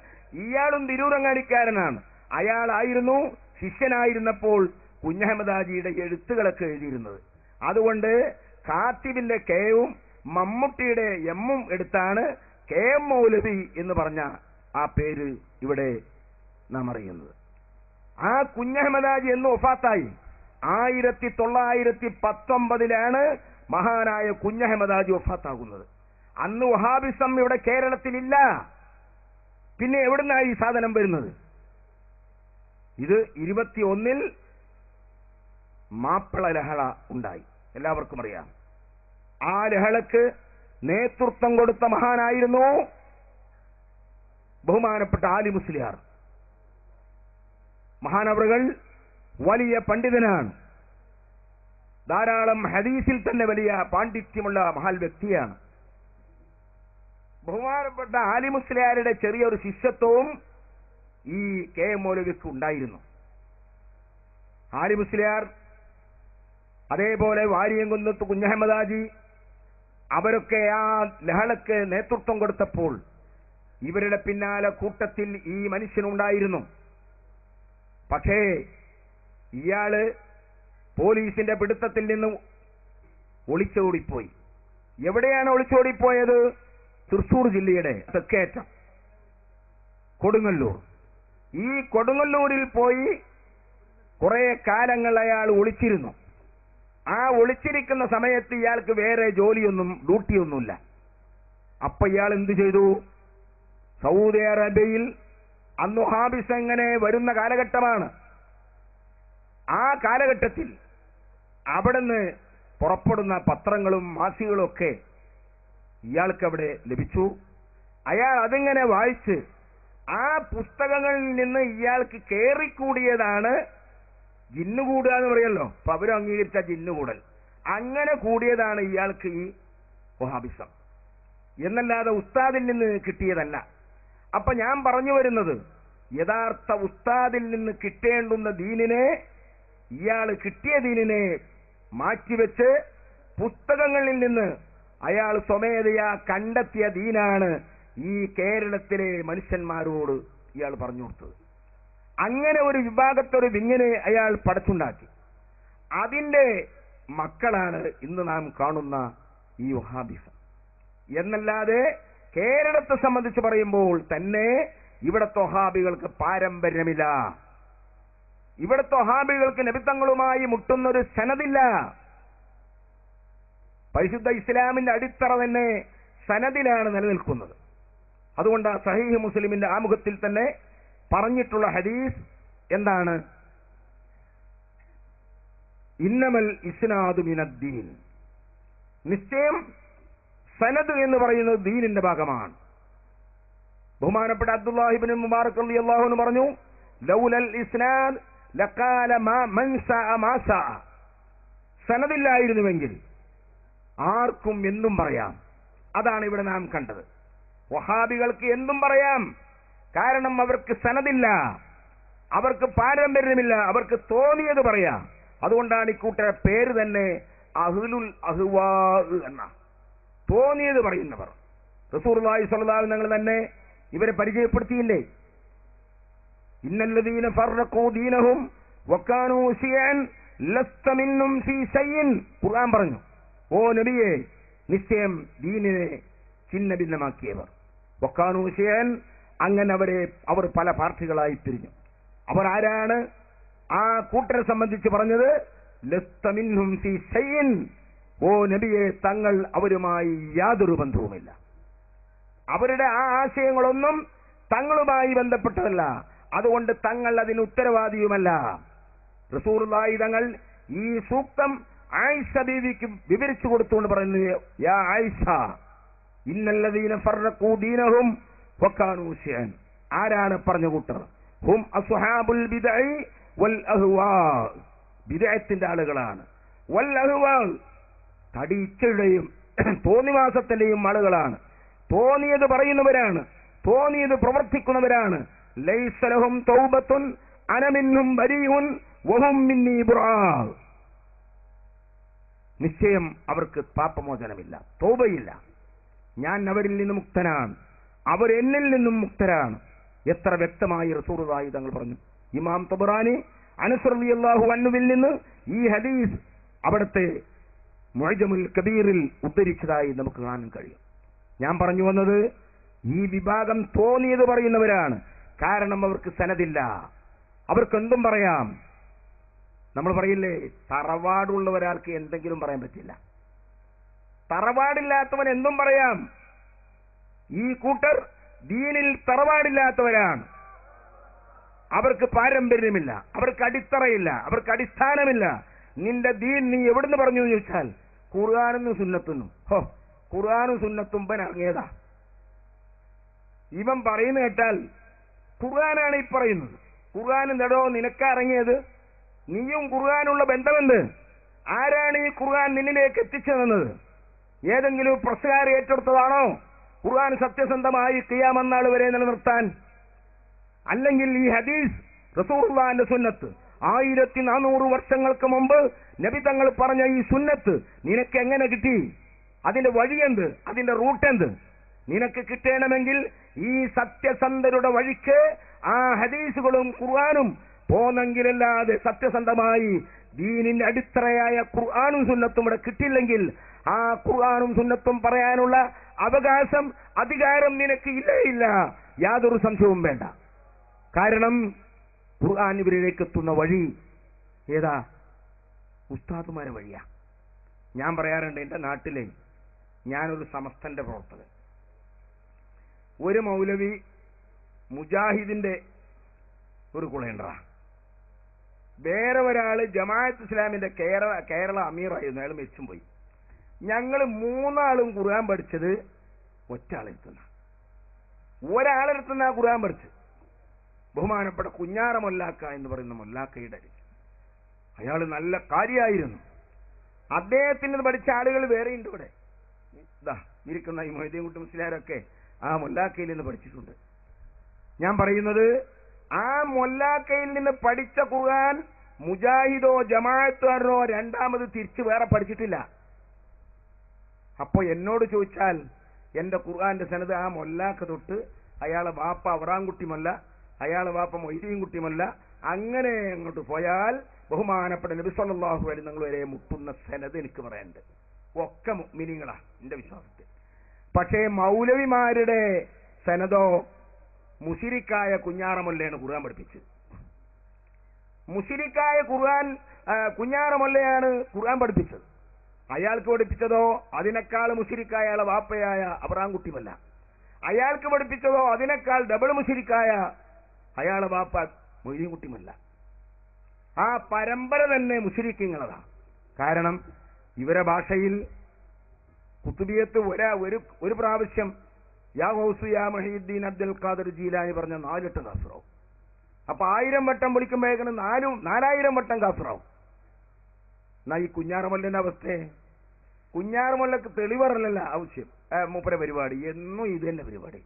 ഇയാളും തിരൂരങ്ങാടിക്കാരനാണ്. അയാളായിരുന്നു ശിഷ്യനായിരുന്നപ്പോൾ കുഞ്ഞഹമ്മദ് ഹാജിയുടെ എഴുത്തുകളൊക്കെ എഴുതിയിരുന്നത്. അതുകൊണ്ട് ഖാത്തിബിന്റെ കെയും മമ്മൂട്ടിയുടെ എമ്മും എടുത്താണ് കെ എം മൗലവി എന്ന് പറഞ്ഞ ആ പേര് ഇവിടെ നാം അറിയുന്നത്. ആ കുഞ്ഞഹമ്മദ് ഹാജി എന്ന് വഫാത്തായി 1919 മഹാനായ കുഞ്ഞഹമ്മദ് ഹാജി വഫാത്താകുന്നത്. അന്ന് വഹാബിസം ഇവിടെ കേരളത്തിലില്ല. പിന്നെ എവിടുന്നായി ഈ സാധനം വരുന്നത്? ഇത് 21 മാപ്പിള ലഹള ഉണ്ടായി, എല്ലാവർക്കും അറിയാം. ആ ലഹളക്ക് നേതൃത്വം കൊടുത്ത മഹാനായിരുന്നു ബഹുമാനപ്പെട്ട ആലി മുസ്ലിയാർ. മഹാനവറുകൾ വലിയ പണ്ഡിതനാണ്, ധാരാളം ഹദീസിൽ തന്നെ വലിയ പാണ്ഡിത്യമുള്ള മഹാൽ വ്യക്തിയാണ്. ബഹുമാനപ്പെട്ട ആലി മുസ്ലിയാരുടെ ചെറിയൊരു ശിഷ്യത്വവും ഈ കെ എം മൗലവിക്ക് ഉണ്ടായിരുന്നു. ആലി മുസ്ലിയാർ, അതേപോലെ വാരിയംകുന്നത്ത് കുഞ്ഞഹമ്മദ് ഹാജി, അവരൊക്കെ ആ ലഹളക്ക് നേതൃത്വം കൊടുത്തപ്പോൾ ഇവരുടെ പിന്നാലെ കൂട്ടത്തിൽ ഈ മനുഷ്യനുണ്ടായിരുന്നു. പക്ഷേ ഇയാള് പോലീസിന്റെ പിടുത്തത്തിൽ നിന്ന് ഒളിച്ചോടിപ്പോയി. എവിടെയാണ് ഒളിച്ചോടിപ്പോയത്? തൃശൂർ ജില്ലയുടെ തെക്കേറ്റം കൊടുങ്ങല്ലൂർ. ഈ കൊടുങ്ങല്ലൂരിൽ പോയി കുറെ കാലങ്ങൾ അയാൾ ഒളിച്ചിരുന്നു. ആ ഒളിച്ചിരിക്കുന്ന സമയത്ത് ഇയാൾക്ക് വേറെ ജോലിയൊന്നും ഡ്യൂട്ടിയൊന്നുമില്ല. അപ്പൊ ഇയാൾ എന്ത് ചെയ്തു? സൗദി അറേബ്യയിൽ അന്ന് വഹാബിസം ഇങ്ങനെ വരുന്ന കാലഘട്ടമാണ്. ആ കാലഘട്ടത്തിൽ അവിടുന്ന് പുറപ്പെടുന്ന പത്രങ്ങളും മാസികകളും ഒക്കെ ഇയാൾക്ക് അവിടെ ലഭിച്ചു. അയാൾ അതിങ്ങനെ വായിച്ച് ആ പുസ്തകങ്ങളിൽ നിന്ന് ഇയാൾക്ക് കേറിക്കൂടിയതാണ് ജിന്നുകൂടുക എന്ന് പറയല്ലോ, അപ്പൊ അവരും അംഗീകരിച്ച ജിന്നുകൂടൽ. അങ്ങനെ കൂടിയതാണ് ഇയാൾക്ക് ഈ വഹാബിസം എന്നല്ലാതെ ഉസ്താദിൽ നിന്ന് കിട്ടിയതല്ല. അപ്പൊ ഞാൻ പറഞ്ഞു വരുന്നത്, യഥാർത്ഥ ഉസ്താദിൽ നിന്ന് കിട്ടേണ്ടുന്ന ദീനിനെ ഇയാൾ കിട്ടിയ ദീനിനെ മാറ്റിവെച്ച് പുസ്തകങ്ങളിൽ നിന്ന് അയാൾ സ്വമേധയാ കണ്ടെത്തിയ ദീനാണ് ഈ കേരളത്തിലെ മനുഷ്യന്മാരോട് ഇയാൾ പറഞ്ഞു കൊടുത്തത്. അങ്ങനെ ഒരു വിഭാഗത്തൊരു വിങ്ങിനെ അയാൾ പടച്ചുണ്ടാക്കി. അതിന്റെ മക്കളാണ് ഇന്ന് നാം കാണുന്ന ഈ വഹാബിസം. എന്നല്ലാതെ കേരളത്തെ സംബന്ധിച്ച് പറയുമ്പോൾ തന്നെ ഇവിടത്തെ വഹാബികൾക്ക് പാരമ്പര്യമില്ല. ഇവിടത്തെ വഹാബികൾക്ക് നബിത്തങ്ങളുമായി മുട്ടുന്നൊരു സനദില്ല. പരിശുദ്ധ ഇസ്ലാമിന്റെ അടിത്തറ തന്നെ സനദിലാണ് നിലനിൽക്കുന്നത്. അതുകൊണ്ട് സഹീഹ് മുസ്ലിമിന്റെ ആമുഖത്തിൽ തന്നെ പറഞ്ഞിട്ടുള്ള ഹദീസ് എന്താണ്? ഇന്നമൽ ഇസ്നാദു മിനദ്ദീൻ. നിശ്ചയം സനദ് എന്ന് പറയുന്നത് ദീനിന്റെ ഭാഗമാണ്. ബഹുമാനപ്പെട്ട അബ്ദുല്ലാഹി ഇബ്നു മുബാറക് റളിയല്ലാഹു അൻഹു പറഞ്ഞു, ലൗലൽ ഇസ്നാദ് ലഖാല മൻ സഅ മാ സഅ. സനദില്ലായിരുന്നുവെങ്കിൽ ആർക്കും എന്തും പറയാം. അതാണ് ഇവിടെ നാം കണ്ടത്. വഹാബികൾക്ക് എന്തും പറയാം. കാരണം അവർക്ക് സനദില്ല, അവർക്ക് പാരമ്പര്യമില്ല, അവർക്ക് തോന്നിയത് പറയാം. അതുകൊണ്ടാണ് ഇക്കൂട്ടരുടെ പേര് തന്നെ അഹ്ലുൽ അഹ്വാ എന്ന, തോന്നിയത് പറയുന്നവർ. റസൂലുള്ളാഹി സ്വല്ലല്ലാഹു അലൈഹി വസല്ലം തന്നെ ഇവരെ പരിചയപ്പെടുത്തിയില്ലേ? ഇന്നല്ലദീന ഫർറഖൂ ദീനഹും വകാനൂ ശിയൻ ലസ്ത മിൻഹും ഫീ ശൈഇൻ. ഖുർആൻ പറഞ്ഞു, ഓ നബിയെ, നിശ്ചയം ദീനിനെ ഛിന്ന ഭിന്നമാക്കിയവർ. വകാനൂ ശിയൻ, അങ്ങനെ അവർ പല പാർട്ടികളായി പിരിഞ്ഞു. അവർ ആരാണ്? ആ കൂട്ടരെ സംബന്ധിച്ച് പറഞ്ഞത് ലസ്ത മിൻഹും ഫീ ശൈഇൻ. ഓ നബിയെ, തങ്ങൾ അവരുമായി യാതൊരു ബന്ധവുമില്ല. അവരുടെ ആ ആശയങ്ങളൊന്നും തങ്ങളുമായി ബന്ധപ്പെട്ടതല്ല. അതുകൊണ്ട് തങ്ങൾ അതിന് ഉത്തരവാദിയുമല്ല. റസൂലുള്ളാഹി തങ്ങൾ ഈ സൂക്തം ആയിഷ ബീവിക്ക് വിവരിച്ചു കൊടുത്തുകൊണ്ട് പറയുന്നത്, യാ ആയിഷ, ഇന്നല്ലദീന ഫർറഖൂ ദീനഹും വകാനൂ ശിയൻ. ആരാണ് പറഞ്ഞ കൂട്ടർ? ഹും അസ്ഹാബുൽ ബിദ്അ വൽ അഹ്വാ. ബിദ്അത്തിന്റെ ആളുകളാണ്. വൽ അഹ്വാ, തടിച്ചയുടെയും തോന്നിവാസത്തിന്റെയും ആളുകളാണ്. തോന്നിയത് പറയുന്നവരാണ്, തോന്നിയത് പ്രവർത്തിക്കുന്നവരാണ്. ലൈസ ലഹും തൗബത്തുൻ അന മിൻഹും ബരീഉൻ വഹും മിന്നീ ബുറാ. നിശ്ചയം അവർക്ക് പാപമോചനമില്ല, തൗബയില്ല. ഞാൻ അവരിൽ നിന്ന് മുക്തനാണ്, അവർ എന്നിൽ നിന്നും മുക്തരാണ്. എത്ര വ്യക്തമായി റസൂലുള്ളാഹി തങ്ങൾ പറഞ്ഞു. ഇമാം തബറാനി അനസ് റളിയല്ലാഹു അൻഹുവിൽ നിന്ന് ഈ ഹദീസ് അവിടുത്തെ മുഅ്ജമുൽ കബീറിൽ ഉദ്ധരിച്ചതായി നമുക്ക് കാണാൻ കഴിയും. ഞാൻ പറഞ്ഞു വന്നത്, ഈ വിഭാഗം തോന്നിയത് പറയുന്നവരാണ്. കാരണം അവർക്ക് സനദില്ല, അവർക്ക് എന്തും പറയാം. നമ്മൾ പറയില്ലേ, തറവാടുള്ള ഒരാൾക്ക് എന്തെങ്കിലും പറയാൻ പറ്റില്ല, തറവാടില്ലാത്തവൻ എന്തും പറയാം. ഈ കൂട്ടർ ദീനിൽ തറവാടില്ലാത്തവരാണ്. അവർക്ക് പാരമ്പര്യമില്ല, അവർക്ക് അടിത്തറയില്ല, അവർക്ക് അടിസ്ഥാനമില്ല. നിന്റെ ദീൻ നീ എവിടുന്ന് പറഞ്ഞു എന്ന് ചോദിച്ചാൽ ഖുർആനും സുന്നത്തുന്നു. ഖുർആനും സുന്നത്തും ഇവൻ ഇറങ്ങിയതാ. ഇവൻ പറയുന്ന കേട്ടാൽ ഖുർആനാണ് ഈ പറയുന്നത്. ഖുർആൻ എന്താടോ നിനക്ക് ഇറങ്ങിയത്? നീയും ഖുർആനുള്ള ബന്ധമുണ്ട്. ആരാണ് ഈ ഖുർആൻ നിന്നിലേക്ക് എത്തിച്ചു തന്നത്? ഏതെങ്കിലും പ്രസ്സുകാർ ഏറ്റെടുത്തതാണോ ഖുർആൻ സത്യസന്ധമായി ഖിയാമത്ത് നാൾ വരെ നിലനിർത്താൻ? അല്ലെങ്കിൽ ഈ ഹദീസ് റസൂലുള്ളാഹിന്റെ സുന്നത്ത് 1400 വർഷങ്ങൾക്ക് മുമ്പ് നബി തങ്ങൾ പറഞ്ഞ ഈ സുന്നത്ത് നിനക്ക് എങ്ങനെ കിട്ടി? അതിന്റെ വഴിയെന്ത്? അതിന്റെ റൂട്ട് എന്ത്? നിനക്ക് കിട്ടണമെങ്കിൽ ഈ സത്യസന്ധരുടെ വഴിക്ക് ആ ഹദീസുകളും ഖുർആനും പോന്നെങ്കിലല്ലാതെ സത്യസന്ധമായി ദീനിന്റെ അടിത്തറയായ ഖുർആനും സുന്നത്തും ഇവിടെ കിട്ടില്ലെങ്കിൽ ആ ഖുർആനും സുന്നത്തും പറയാനുള്ള അവകാശം, അധികാരം നിനക്ക് ഇല്ല. യാതൊരു സംശയവും വേണ്ട. കാരണം ഖുർആൻ ഇവരിലേക്ക് എത്തുന്ന വഴി ഏതാ? ഉസ്താദുമാരെ വഴിയാ. ഞാൻ പറയാറുണ്ട്, എന്റെ നാട്ടിലെ ഞാനൊരു സമസ്തന്റെ പ്രവർത്തകൻ, ഒരു മൗലവി മുജാഹിദിന്റെ ഒരു കുളയണ്ടറാ, വേറെ ഒരാള് ജമാഅത്ത് ഇസ്ലാമിന്റെ കേരള അമീറായിരുന്നു, അയാൾ മരിച്ചും പോയി. ഞങ്ങൾ മൂന്നാളും ഖുർആൻ പഠിച്ചത് ഒറ്റയാളെടുത്തുന്ന, ഒരാളെടുത്തുന്ന ഖുർആൻ പഠിച്ചത് ബഹുമാനപ്പെട്ട കുഞ്ഞാറ മൊല്ലാക്ക എന്ന് പറയുന്ന മൊല്ലാക്കയുടെ. അയാൾ നല്ല കാര്യമായിരുന്നു. അദ്ദേഹത്തിന് പഠിച്ച ആളുകൾ വേറെയുണ്ട് ഇവിടെ. ഇതാ ഇരിക്കുന്ന ഈ മൊയ്തീൻകുട്ടി മുസ്ലിയാരൊക്കെ ആ മൊല്ലാക്കയിൽ നിന്ന് പഠിച്ചിട്ടുണ്ട്. ഞാൻ പറയുന്നത്, ആ മൊല്ലാക്കയിൽ നിന്ന് പഠിച്ച ഖുർആൻ മുജാഹിദോ ജമാഅത്തുകാരനോ രണ്ടാമത് തിരിച്ച് വേറെ പഠിച്ചിട്ടില്ല. അപ്പോ എന്നോട് ചോദിച്ചാൽ എന്റെ ഖുർആന്റെ സനത് ആ മൊല്ലാക്ക തൊട്ട് അയാളെ വാപ്പ അവറാൻകുട്ടി മൊല്ല, അയാളെ വാപ്പ മൊയ്തീൻകുട്ടി മൊല്ല, അങ്ങനെ അങ്ങോട്ട് പോയാൽ ബഹുമാനപ്പെട്ട നബി സല്ലല്ലാഹു അലൈഹി വസല്ലം വരെ മുട്ടുന്ന സനത് എനിക്ക് പറയാനുണ്ട്. ഒക്കെ മുഅ്മിനീങ്ങളാ എന്റെ വിശ്വാസത്തിൽ. പക്ഷേ മൗലവിമാരുടെ സനദോ മുശിരിക്കായ കുഞ്ഞാറമൊല്ലയാണ് ഖുർആൻ പഠിപ്പിച്ചത്. മുശിരിക്കായ കുഞ്ഞാറമൊല്ലയാണ് ഖുർആൻ പഠിപ്പിച്ചത്. അയാൾക്ക് പഠിപ്പിച്ചതോ അതിനേക്കാൾ മുശിരിക്കായ അയാളെ വാപ്പയായ അബ്രാംകുട്ടിമല്ല. അയാൾക്ക് പഠിപ്പിച്ചതോ അതിനേക്കാൾ ഡബിൾ മുശിരിക്കായ അയാളെ വാപ്പ മൊയ്തീൻകുട്ടിമല്ല. ആ പരമ്പര തന്നെ മുശിരിക്കങ്ങളതാ. കാരണം ഇവരെ ഭാഷയിൽ കുത്തുബിയത്ത് ഒരു പ്രാവശ്യം യാ ഗൗസ് യാ മുഹീദ്ദീൻ അബ്ദുൽ ഖാദിർ ജീലാനി പറഞ്ഞ 4 വട്ടം കാഫിറാവും. അപ്പൊ 1000 വട്ടം വിളിക്കുമ്പോഴേക്കും 4000 വട്ടം കാഫിറാവും. എന്നാ ഈ കുഞ്ഞാറമൊല്ലന്റെ അവസ്ഥ, കുഞ്ഞാറമൊല്ലക്ക് തെളിവറല്ല ആവശ്യം, മൂപ്പര പരിപാടി എന്നും ഇത് തന്നെ പരിപാടി.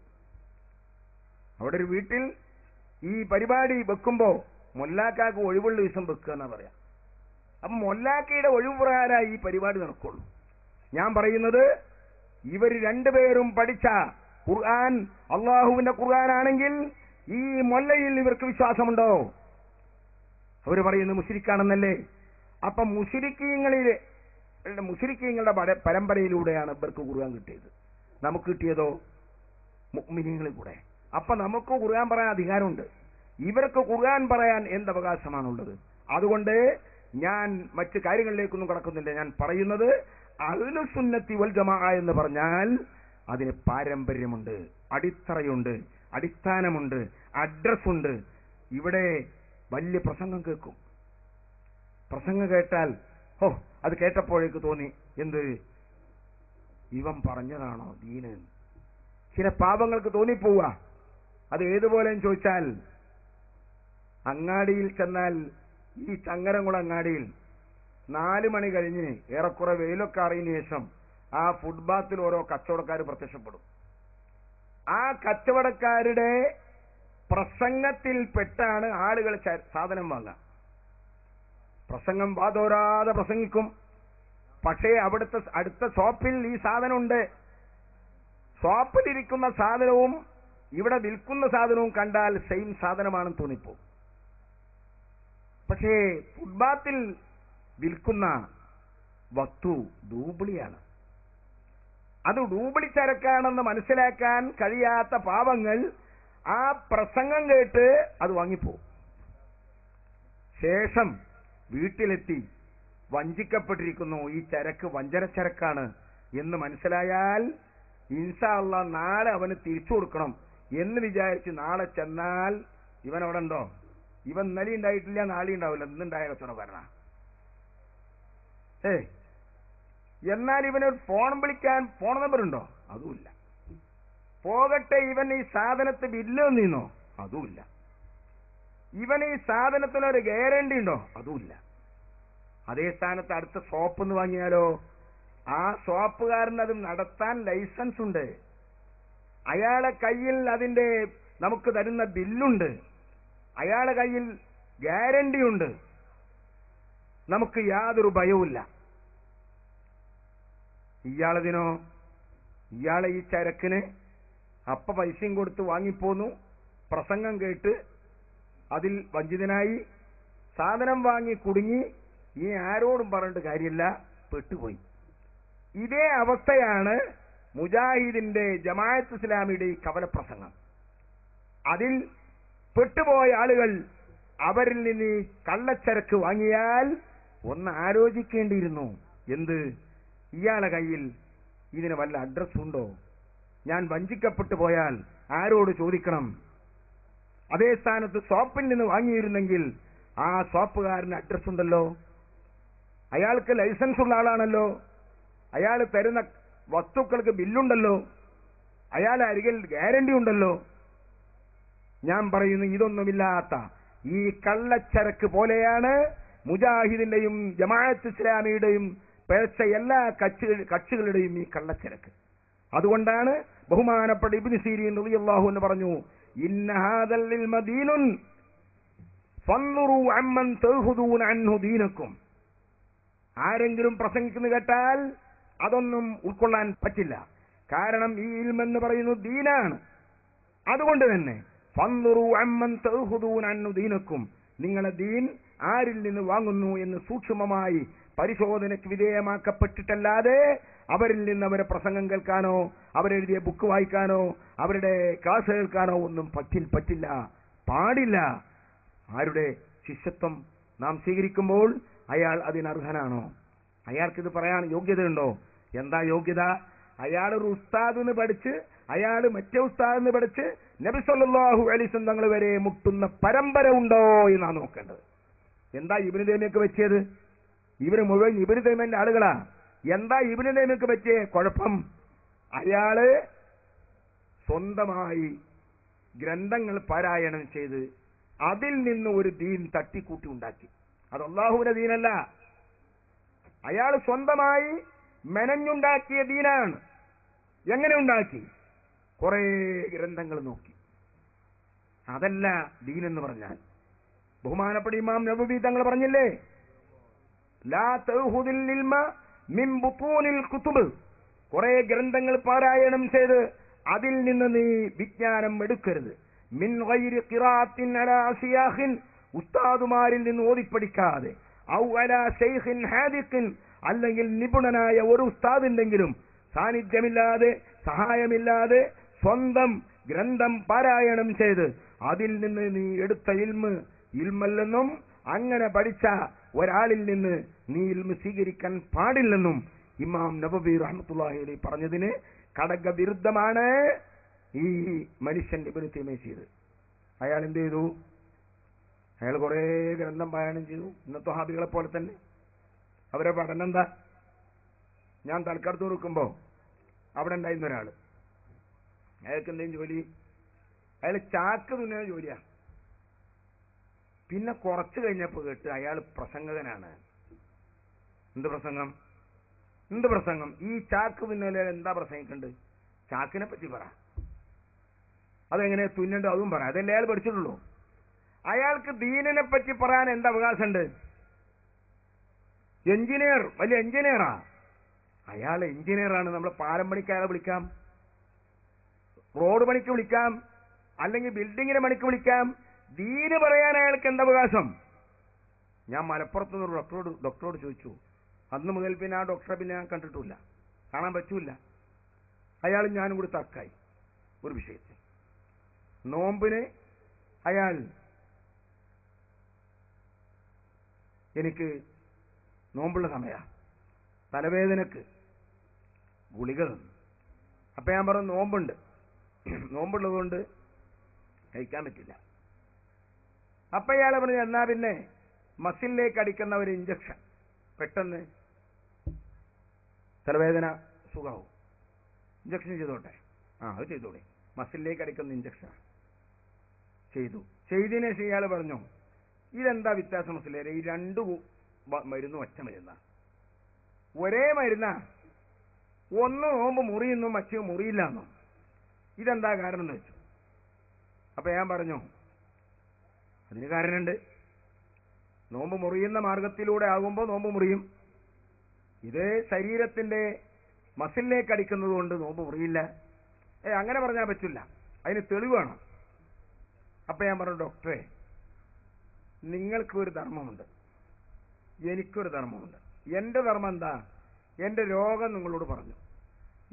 അവിടെ ഒരു വീട്ടിൽ ഈ പരിപാടി വെക്കുമ്പോ മൊല്ലാക്കാക്ക് ഒഴിവുള്ള ദിവസം വെക്കുക എന്നാ പറയാം. അപ്പൊ മൊല്ലാക്കയുടെ ഒഴിവ് പ്രകാരം ഈ പരിപാടി നടക്കുള്ളൂ. ഞാൻ പറയുന്നത്, ഇവർ രണ്ടുപേരും പഠിച്ച ഖുർആൻ അള്ളാഹുവിന്റെ ഖുർആനാണെങ്കിൽ ഈ മൊല്ലയിൽ ഇവർക്ക് വിശ്വാസമുണ്ടോ? അവർ പറയുന്നത് മുശ്രിക്കാണെന്നല്ലേ. അപ്പൊ മുശ്രിക്കീങ്ങളുടെ പരമ്പരയിലൂടെയാണ് ഇവർക്ക് ഖുർആൻ കിട്ടിയത്. നമുക്ക് കിട്ടിയതോ മുഅ്മിനീങ്ങളിൽ കൂടെ. അപ്പൊ നമുക്ക് ഖുർആൻ പറയാൻ അധികാരമുണ്ട്. ഇവർക്ക് ഖുർആൻ പറയാൻ എന്ത് അവകാശമാണുള്ളത്? അതുകൊണ്ട് ഞാൻ മറ്റു കാര്യങ്ങളിലേക്കൊന്നും കടക്കുന്നില്ല. ഞാൻ പറയുന്നത്, അഹ്ലുസ് സുന്നത്തി വൽ ജമാഅ എന്ന് പറഞ്ഞാൽ അതിന് പാരമ്പര്യമുണ്ട്, അടിത്തറയുണ്ട്, അടിസ്ഥാനമുണ്ട്, അഡ്രസ്സുണ്ട്. ഇവിടെ വലിയ പ്രസംഗം കേൾക്കും. പ്രസംഗം കേട്ടാൽ അത് കേട്ടപ്പോഴേക്ക് തോന്നി, എന്ത് ഇവൻ പറഞ്ഞതാണോ ദീന്? ചില പാപങ്ങൾക്ക് തോന്നിപ്പോവുക. അത് ഏതുപോലെ ചോദിച്ചാൽ, അങ്ങാടിയിൽ ചെന്നാൽ, ഈ ചങ്ങരംകുളം അങ്ങാടിയിൽ 4 മണി കഴിഞ്ഞ് ഏറെക്കുറെ വെയിലൊക്കെ അറിയുന്ന ശേഷം ആ ഫുട്പാത്തിൽ ഓരോ കച്ചവടക്കാർ പ്രത്യക്ഷപ്പെടും. ആ കച്ചവടക്കാരുടെ പ്രസംഗത്തിൽപ്പെട്ടാണ് ആളുകൾ സാധനം വാങ്ങുക. പ്രസംഗം വാതോരാതെ പ്രസംഗിക്കും. പക്ഷേ അവിടുത്തെ അടുത്ത ഷോപ്പിൽ ഈ സാധനമുണ്ട്. ഷോപ്പിലിരിക്കുന്ന സാധനവും ഇവിടെ വിൽക്കുന്ന സാധനവും കണ്ടാൽ സെയിം സാധനമാണെന്ന് തോന്നിപ്പോകും. പക്ഷേ ഫുട്പാത്തിൽ വിൽക്കുന്ന വസ്തു ഡൂപ്ലിയാണ്. അത് ഡൂപ്ലി ചരക്കാണെന്ന് മനസ്സിലാക്കാൻ കഴിയാത്ത പാവങ്ങൾ ആ പ്രസംഗം കേട്ട് അത് വാങ്ങിപ്പോകും. ശേഷം വീട്ടിലെത്തി വഞ്ചിക്കപ്പെട്ടിരിക്കുന്നു, ഈ ചരക്ക് വഞ്ചനച്ചരക്കാണ് എന്ന് മനസ്സിലായാൽ ഇൻഷാ അല്ലാഹ് നാളെ അവന് തിരിച്ചു കൊടുക്കണം എന്ന് വിചാരിച്ച് നാളെ ചെന്നാൽ ഇവൻ അവിടെ ഉണ്ടോ? ഇവൻ ഇന്നലെ ഉണ്ടായിട്ടില്ല, നാളെ ഉണ്ടാവില്ല, ഇന്നുണ്ടായ കച്ചവടക്കാരനാ. എന്നാൽ ഇവനൊരു ഫോൺ വിളിക്കാൻ ഫോൺ നമ്പർ ഉണ്ടോ? അതുമില്ല. പോകട്ടെ, ഇവൻ ഈ സാധനത്തിന് ബില്ല് തന്നീന്നോ? അതുമില്ല. ഇവൻ ഈ സാധനത്തിനൊരു ഗ്യാരണ്ടി ഉണ്ടോ? അതുമില്ല. അതേ സ്ഥാനത്ത് അടുത്ത സോപ്പ് എന്ന് വാങ്ങിയാലോ, ആ ഷോപ്പുകാരന് അത് നടത്താൻ ലൈസൻസ് ഉണ്ട്, അയാളെ കയ്യിൽ അതിന്റെ നമുക്ക് തരുന്ന ബില്ലുണ്ട്, അയാളെ കയ്യിൽ ഗ്യാരണ്ടി ഉണ്ട്, നമുക്ക് യാതൊരു ഭയവുമില്ല. ഇയാളതിനോ, ഇയാളെ ഈ ചരക്കിന് അപ്പ പൈസയും കൊടുത്ത് വാങ്ങിപ്പോന്നു, പ്രസംഗം കേട്ട് അതിൽ വഞ്ചിതനായി സാധനം വാങ്ങി കുടുങ്ങി, ഈ ആരോടും പറഞ്ഞിട്ട് കാര്യമില്ല, പെട്ടുപോയി. ഇതേ അവസ്ഥയാണ് മുജാഹിദിന്റെ ജമാഅത്ത് ഇസ്ലാമിയുടെ ഈ കവലപ്രസംഗം. അതിൽ പെട്ടുപോയ ആളുകൾ അവരിൽ നിന്ന് കള്ളച്ചരക്ക് വാങ്ങിയാൽ ഒന്ന് ആലോചിക്കേണ്ടിയിരുന്നു. എന്ത്, ഇയാളെ കയ്യിൽ ഇതിന് വല്ല അഡ്രസ് ഉണ്ടോ? ഞാൻ വഞ്ചിക്കപ്പെട്ടു പോയാൽ ആരോട് ചോദിക്കണം? അതേ സ്ഥാനത്ത് ഷോപ്പിൽ നിന്ന് വാങ്ങിയിരുന്നെങ്കിൽ ആ ഷോപ്പുകാരന് അഡ്രസ് ഉണ്ടല്ലോ, അയാൾക്ക് ലൈസൻസ് ഉള്ള ആളാണല്ലോ, അയാൾ തരുന്ന വസ്തുക്കൾക്ക് ബില്ലുണ്ടല്ലോ, അയാളെ അരികിൽ ഗ്യാരണ്ടി ഉണ്ടല്ലോ. ഞാൻ പറയുന്നു, ഇതൊന്നുമില്ലാത്ത ഈ കള്ളച്ചരക്ക് പോലെയാണ് മുജാഹിദിന്റെയും ജമാഅത്ത് ഇസ്ലാമിയുടെയും പേഴ്ച എല്ലാ കക്ഷികളുടെയും ഈ കള്ളച്ചരക്ക്. അതുകൊണ്ടാണ് ബഹുമാനപ്പെട്ട ഇബ്നു സീരീൻ റളിയല്ലാഹു അൻഹു പറഞ്ഞു, ഇന്ന ഹാദൽ ഇൽമ ദീനുൻ ഫൻദുറു അമ്മൻ തഖുദൂന അൻഹു ദീനക്കും. ആരെങ്കിലും പ്രസംഗിക്കുന്നു കേട്ടാൽ അതൊന്നും ഉൾക്കൊള്ളാൻ പറ്റില്ല. കാരണം ഈ ഇൽമെന്ന് പറയുന്നത് ദീനാണ്. അതുകൊണ്ട് തന്നെ ഫൻദുറു അമ്മൻ തഖുദൂന അൻഹു ദീനക്കും, നിങ്ങളെ ദീൻ ആരിൽ നിന്ന് വാങ്ങുന്നു എന്ന് സൂക്ഷ്മമായി പരിശോധനയ്ക്ക് വിധേയമാക്കപ്പെട്ടിട്ടല്ലാതെ അവരിൽ നിന്ന് അവരെ പ്രസംഗം കേൾക്കാനോ അവരെഴുതിയ ബുക്ക് വായിക്കാനോ അവരുടെ ക്ലാസ് കേൾക്കാനോ ഒന്നും പറ്റില്ല, പാടില്ല. ആരുടെ ശിഷ്യത്വം നാം സ്വീകരിക്കുമ്പോൾ അയാൾ അതിനർഹനാണോ? അയാൾക്കിത് പറയാൻ യോഗ്യതയുണ്ടോ? എന്താ യോഗ്യത? അയാൾ ഒരു ഉസ്താദിന് പഠിച്ച്, അയാൾ മറ്റേ ഉസ്താദിന് പഠിച്ച് നബി സല്ലല്ലാഹു അലൈഹി വസല്ലം തങ്ങൾ വരെ മുട്ടുന്ന പരമ്പര ഉണ്ടോ എന്നാണ് നോക്കേണ്ടത്. എന്താ ഇബ്നു തൈമിയ്യക്ക് പറ്റിയത്? ഇവര് മുഴുവൻ ഇബ്നു തൈമിയ്യന്റെ ആളുകളാ. എന്താ ഇബ്നു തൈമിയ്യക്ക് പറ്റിയ കുഴപ്പം? അയാള് സ്വന്തമായി ഗ്രന്ഥങ്ങൾ പാരായണം ചെയ്ത് അതിൽ നിന്ന് ഒരു ദീൻ തട്ടിക്കൂട്ടി ഉണ്ടാക്കി. അത് അല്ലാഹുവിന്റെ ദീനല്ല, അയാൾ സ്വന്തമായി മെനഞ്ഞുണ്ടാക്കിയ ദീനാണ്. എങ്ങനെ ഉണ്ടാക്കി? കുറെ ഗ്രന്ഥങ്ങൾ നോക്കി. അതല്ല ദീനെന്ന് പറഞ്ഞാൽ. ബഹുമാനപ്പെട്ട ഇമാം നബവി തങ്ങൾ പറഞ്ഞില്ലേ, ലാ തഖുദിൽ ഇൽമ മിൻ ബുതൂനിൽ കുതുബ്. കുറെ ഗ്രന്ഥങ്ങൾ പാരായണം ചെയ്ത് അതിൽ നിന്ന് നീ വിജ്ഞാനം എടുക്കരുത്. മിൻ ഗൈരി ഖിറാഅത്തിൻ അലാ സിയാഖിൻ, ഉസ്താദുമാരിൽ നിന്ന് ഓതിപ്പടിക്കാതെ, ഔ അലാ ശൈഖിൻ ഹാദിഖിൻ, അല്ലെങ്കിൽ നിപുണനായ ഒരു ഉസ്താദിന്റെങ്കിലും സാന്നിധ്യമില്ലാതെ സഹായമില്ലാതെ സ്വന്തം ഗ്രന്ഥം പാരായണം ചെയ്ത് അതിൽ നിന്ന് നീ എടുത്ത ഇൽമല്ലെന്നും അങ്ങനെ പഠിച്ച ഒരാളിൽ നിന്ന് നീ ഇൽമ സ്വീകരിക്കാൻ പാടില്ലെന്നും ഇമാം നബവി റഹ്മത്തുള്ളാഹി അലൈഹി പറഞ്ഞതിന് കടക വിരുദ്ധമാണ് ഈ മനുഷ്യൻ ഇബ്നു തൈമിയ്യ ചെയ്തത്. അയാൾ എന്ത് ചെയ്തു? അയാൾ കുറെ ഗ്രന്ഥം പാരായണം ചെയ്തു. ഇന്നത്തെ വഹാബികളെ പോലെ തന്നെ. അവരെ പഠനം എന്താ? ഞാൻ തൽക്കാലത്ത് നിൽക്കുമ്പോ അവിടെ ഉണ്ടായിരുന്ന ഒരാള്, അയാൾക്ക് എന്തെങ്കിലും ജോലി? അയാൾ ചാക്ക് തുന്നുന്ന ജോലിയാ. പിന്നെ കുറച്ച് കഴിഞ്ഞപ്പോ കേട്ട് അയാൾ പ്രസംഗകനാണ്. എന്ത് പ്രസംഗം? എന്ത് പ്രസംഗം? ഈ ചാക്ക് തുന്നല് എന്താ പ്രസംഗിക്കണ്ട്? ചാക്കിനെ പറ്റി പറ, അതെങ്ങനെ തുന്നണ്ടോ അതും പറ. അതല്ലേ അയാൾ പഠിച്ചിട്ടുള്ളൂ. അയാൾക്ക് ദീനിനെ പറ്റി പറയാൻ എന്താ അവകാശമുണ്ട്? എഞ്ചിനീയർ, വലിയ എഞ്ചിനീയറാ. അയാൾ എഞ്ചിനീയറാണ്. നമ്മൾ പാലം പണിക്കാരെ വിളിക്കാം, റോഡ് പണിക്ക് വിളിക്കാം, അല്ലെങ്കിൽ ബിൽഡിങ്ങിന് പണിക്ക് വിളിക്കാം. ദീന് പറയാൻ അയാൾക്ക് എന്താ അവകാശം? ഞാൻ മലപ്പുറത്ത് നിന്ന് ഡോക്ടറോട് ചോദിച്ചു. അന്ന് മുതൽ പിന്നെ ആ ഡോക്ടറെ പിന്നെ ഞാൻ കണ്ടിട്ടില്ല, കാണാൻ പറ്റൂല. അയാളും ഞാനും കൂടി തർക്കായി ഒരു വിഷയത്തിൽ. നോമ്പിന് അയാൾ എനിക്ക് നോമ്പുള്ള സമയ തലവേദനക്ക് ഗുളിക തന്നു. അപ്പൊ ഞാൻ പറഞ്ഞു നോമ്പുണ്ട്, നോമ്പുള്ളത് കൊണ്ട് കഴിക്കാൻ പറ്റില്ല. അപ്പൊ ഇയാളെ പറഞ്ഞു എന്നാ പിന്നെ മസിലിലേക്ക് അടിക്കുന്ന ഒരു ഇഞ്ചക്ഷൻ, പെട്ടെന്ന് തലവേദന സുഖമാവും, ഇഞ്ചക്ഷൻ ചെയ്തോട്ടെ. അത് ചെയ്തോളെ, മസിലിലേക്ക് അടിക്കുന്ന ഇഞ്ചക്ഷൻ ചെയ്തു. ചെയ്തതിന് ശേഷം ഇയാൾ പറഞ്ഞു ഇതെന്താ വ്യത്യാസം മുസ്ലിം, ഈ രണ്ടു മരുന്നും ഒറ്റ മരുന്ന, ഒരേ മരുന്ന, ഒന്ന് നോമ്പ് മുറിയുന്നു മറ്റു മുറിയില്ല എന്നോ, ഇതെന്താ കാരണം എന്ന് വെച്ചു. അപ്പൊ ഞാൻ പറഞ്ഞു അതിന് കാരണമുണ്ട്. നോമ്പ് മുറിയുന്ന മാർഗത്തിലൂടെ ആകുമ്പോൾ നോമ്പ് മുറിയും. ഇത് ശരീരത്തിന്റെ മസിലിലേക്ക് അടിക്കുന്നത് കൊണ്ട് നോമ്പ് മുറിയില്ല. അങ്ങനെ പറഞ്ഞാൽ പറ്റില്ല, അതിന് തെളിവ് വേണം. അപ്പൊ ഞാൻ പറഞ്ഞു ഡോക്ടറെ, നിങ്ങൾക്കൊരു ധർമ്മമുണ്ട്, എനിക്കൊരു ധർമ്മമുണ്ട്. എന്റെ ധർമ്മം എന്താ? എന്റെ രോഗം നിങ്ങളോട് പറഞ്ഞു,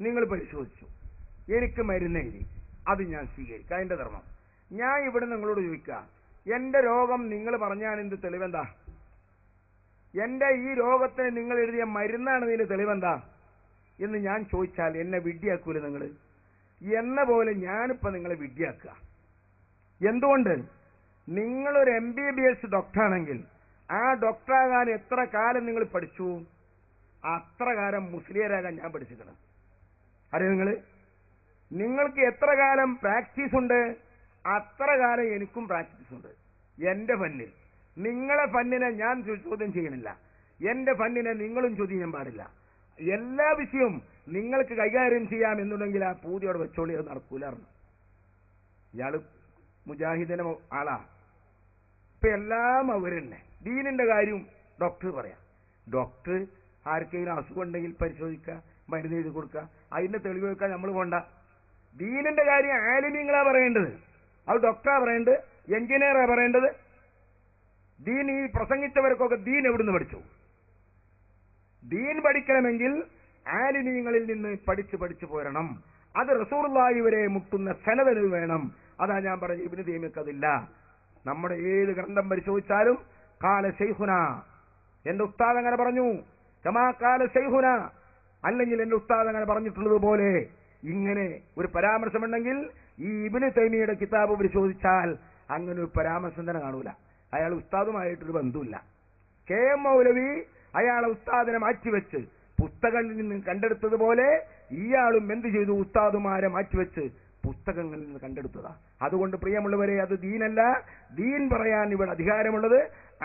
നിങ്ങൾ പരിശോധിച്ചു, എനിക്ക് മരുന്ന് എഴുതി, അത് ഞാൻ സ്വീകരിക്കാം, എന്റെ ധർമ്മം. ഞാൻ ഇവിടെ നിങ്ങളോട് ചോദിക്കുക, എന്റെ രോഗം നിങ്ങൾ പറഞ്ഞാണ് എന്ത് തെളിവെന്താ? എന്റെ ഈ രോഗത്തിന് നിങ്ങൾ എഴുതിയ മരുന്നാണ് ഇതിന്റെ തെളിവെന്താ എന്ന് ഞാൻ ചോദിച്ചാൽ എന്നെ വിഡ്ഢിയാക്കൂല നിങ്ങൾ? എന്ന പോലെ ഞാനിപ്പോ നിങ്ങളെ വിഡ്ഢിയാക്കുക. എന്തുകൊണ്ട്? നിങ്ങളൊരു MBBS ഡോക്ടറാണെങ്കിൽ ആ ഡോക്ടറാകാൻ എത്ര കാലം നിങ്ങൾ പഠിച്ചു? അത്ര കാലം മുസ്ലിയരാകാൻ ഞാൻ പഠിച്ചിട്ടുണ്ട്. അറിയോ നിങ്ങൾക്ക് എത്ര കാലം പ്രാക്ടീസ് ഉണ്ട്? അത്ര കാലം എനിക്കും പ്രാക്ടീസ് ഉണ്ട്. എന്റെ ഫന്നിൽ നിങ്ങളെ ഫന്നിനെ ഞാൻ ചോദ്യം ചെയ്യണില്ല, എന്റെ ഫന്നിനെ നിങ്ങളും ചോദ്യം ചെയ്യാൻ പാടില്ല. എല്ലാ വിഷയവും നിങ്ങൾക്ക് കൈകാര്യം ചെയ്യാം എന്നുണ്ടെങ്കിൽ ആ പൂതിയോടെ വെച്ചോളി, അത് നടക്കൂലായിരുന്നു. ഇയാള് മുജാഹിദിന്റെ ആളാ. ഇപ്പൊ എല്ലാം അവരെന്നെ. ദീനിന്റെ കാര്യം ഡോക്ടർ പറയാം. ഡോക്ടർ ആർക്കെങ്കിലും അസുഖം ഉണ്ടെങ്കിൽ പരിശോധിക്കുക, മരുന്ന് എഴുതി കൊടുക്കുക, അതിന്റെ തെളിവ് വെക്കാൻ നമ്മൾ പോണ്ട. ദീനിന്റെ കാര്യം ആലിമീങ്ങളാ പറയേണ്ടത്, അത് ഡോക്ടറാ പറയേണ്ടത്, എഞ്ചിനീയറാ പറയേണ്ടത്. ദീൻ ഈ പ്രസംഗിച്ചവർക്കൊക്കെ ദീൻ എവിടുന്ന് പഠിച്ചു? ദീൻ പഠിക്കണമെങ്കിൽ ആലിമീങ്ങളിൽ നിന്ന് പഠിച്ചു പോരണം. അത് റസൂലുള്ളാഹി വരെ മുട്ടുന്ന സനദ് വേണം. അതാ ഞാൻ പറഞ്ഞു, ഇബ്നു തൈമിയ്യക്ക് അതില്ല. നമ്മുടെ ഏത് ഗ്രന്ഥം പരിശോധിച്ചാലും ഖാല ശൈഖുന, എന്റെ ഉസ്താദ് അങ്ങനെ പറഞ്ഞു, കമാ ഖാല ശൈഖുന, അല്ലെങ്കിൽ എന്റെ ഉസ്താദ് അങ്ങനെ പറഞ്ഞിട്ടുള്ളത് പോലെ ഇങ്ങനെ ഒരു പരാമർശമുണ്ടെങ്കിൽ ഈ ഇബ്നു തൈമിയ്യയുടെ കിതാബ് പരിശോധിച്ചാൽ അങ്ങനെ ഒരു പരാമർശം തന്നെ കാണൂല. അയാൾ ഉസ്താദുമായിട്ടൊരു ബന്ധമില്ല. KM മൗലവി അയാളെ ഉസ്താദിനെ മാറ്റിവെച്ച് പുസ്തകങ്ങളിൽ നിന്ന് കണ്ടെടുത്തതുപോലെ ഇയാളും എന്ത് ചെയ്തു? ഉസ്താദുമാരെ മാറ്റിവെച്ച് പുസ്തകങ്ങളിൽ നിന്ന് കണ്ടെടുത്തതാ. അതുകൊണ്ട് പ്രിയമുള്ളവരെ, അത് ദീനല്ല. ദീൻ പറയാൻ ഇവിടെ അധികാരമുള്ളത്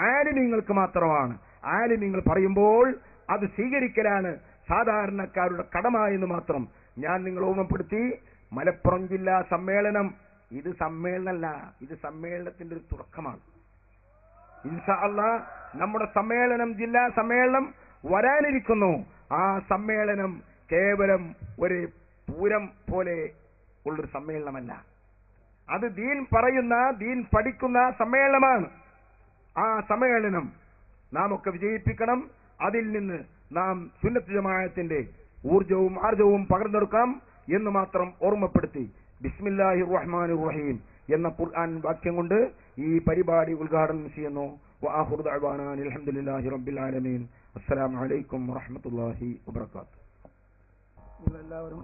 ആലിമീങ്ങൾക്ക് മാത്രമാണ്. ആലിമീങ്ങൾ പറയുമ്പോൾ അത് സ്വീകരിക്കലാണ് സാധാരണക്കാരുടെ കടമ എന്ന് മാത്രം ഞാൻ നിങ്ങളെ ഓർമ്മപ്പെടുത്തി. മലപ്പുറം ജില്ലാ സമ്മേളനം ഇത് സമ്മേളനമല്ല, ഇത് സമ്മേളനത്തിന്റെ ഒരു തുടക്കമാണ്. ഇൻഷാ അല്ലാഹ് നമ്മുടെ സമ്മേളനം, ജില്ലാ സമ്മേളനം വരാനിരിക്കുന്നു. ആ സമ്മേളനം കേവലം ഒരു പൂരം പോലെ ഉള്ളൊരു സമ്മേളനമല്ല, അത് ദീൻ പറയുന്ന, ദീൻ പഠിക്കുന്ന സമ്മേളനമാണ്. ആ സമ്മേളനം നാം ഒക്കെ വിജയിപ്പിക്കണം. അതിൽ നിന്ന് നാം സുന്നത്ത് ജമാഅത്തിന്റെ ഊർജവും ആർജവും പകർന്നെടുക്കാം എന്ന് മാത്രം ഓർമ്മപ്പെടുത്തി ബിസ്മില്ലാഹിർ റഹ്മാനിർ റഹീം എന്ന ഖുർആൻ വാക്യം കൊണ്ട് ഈ പരിപാടി ഉദ്ഘാടനം ചെയ്യുന്നു. വആഖിറു ദഅവാനാ അൽഹംദുലില്ലാഹി റബ്ബിൽ ആലമീൻ. അസ്സലാമു അലൈക്കും വറഹ്മത്തുള്ളാഹി വബറകാതുഹു. നിങ്ങളെല്ലാവരും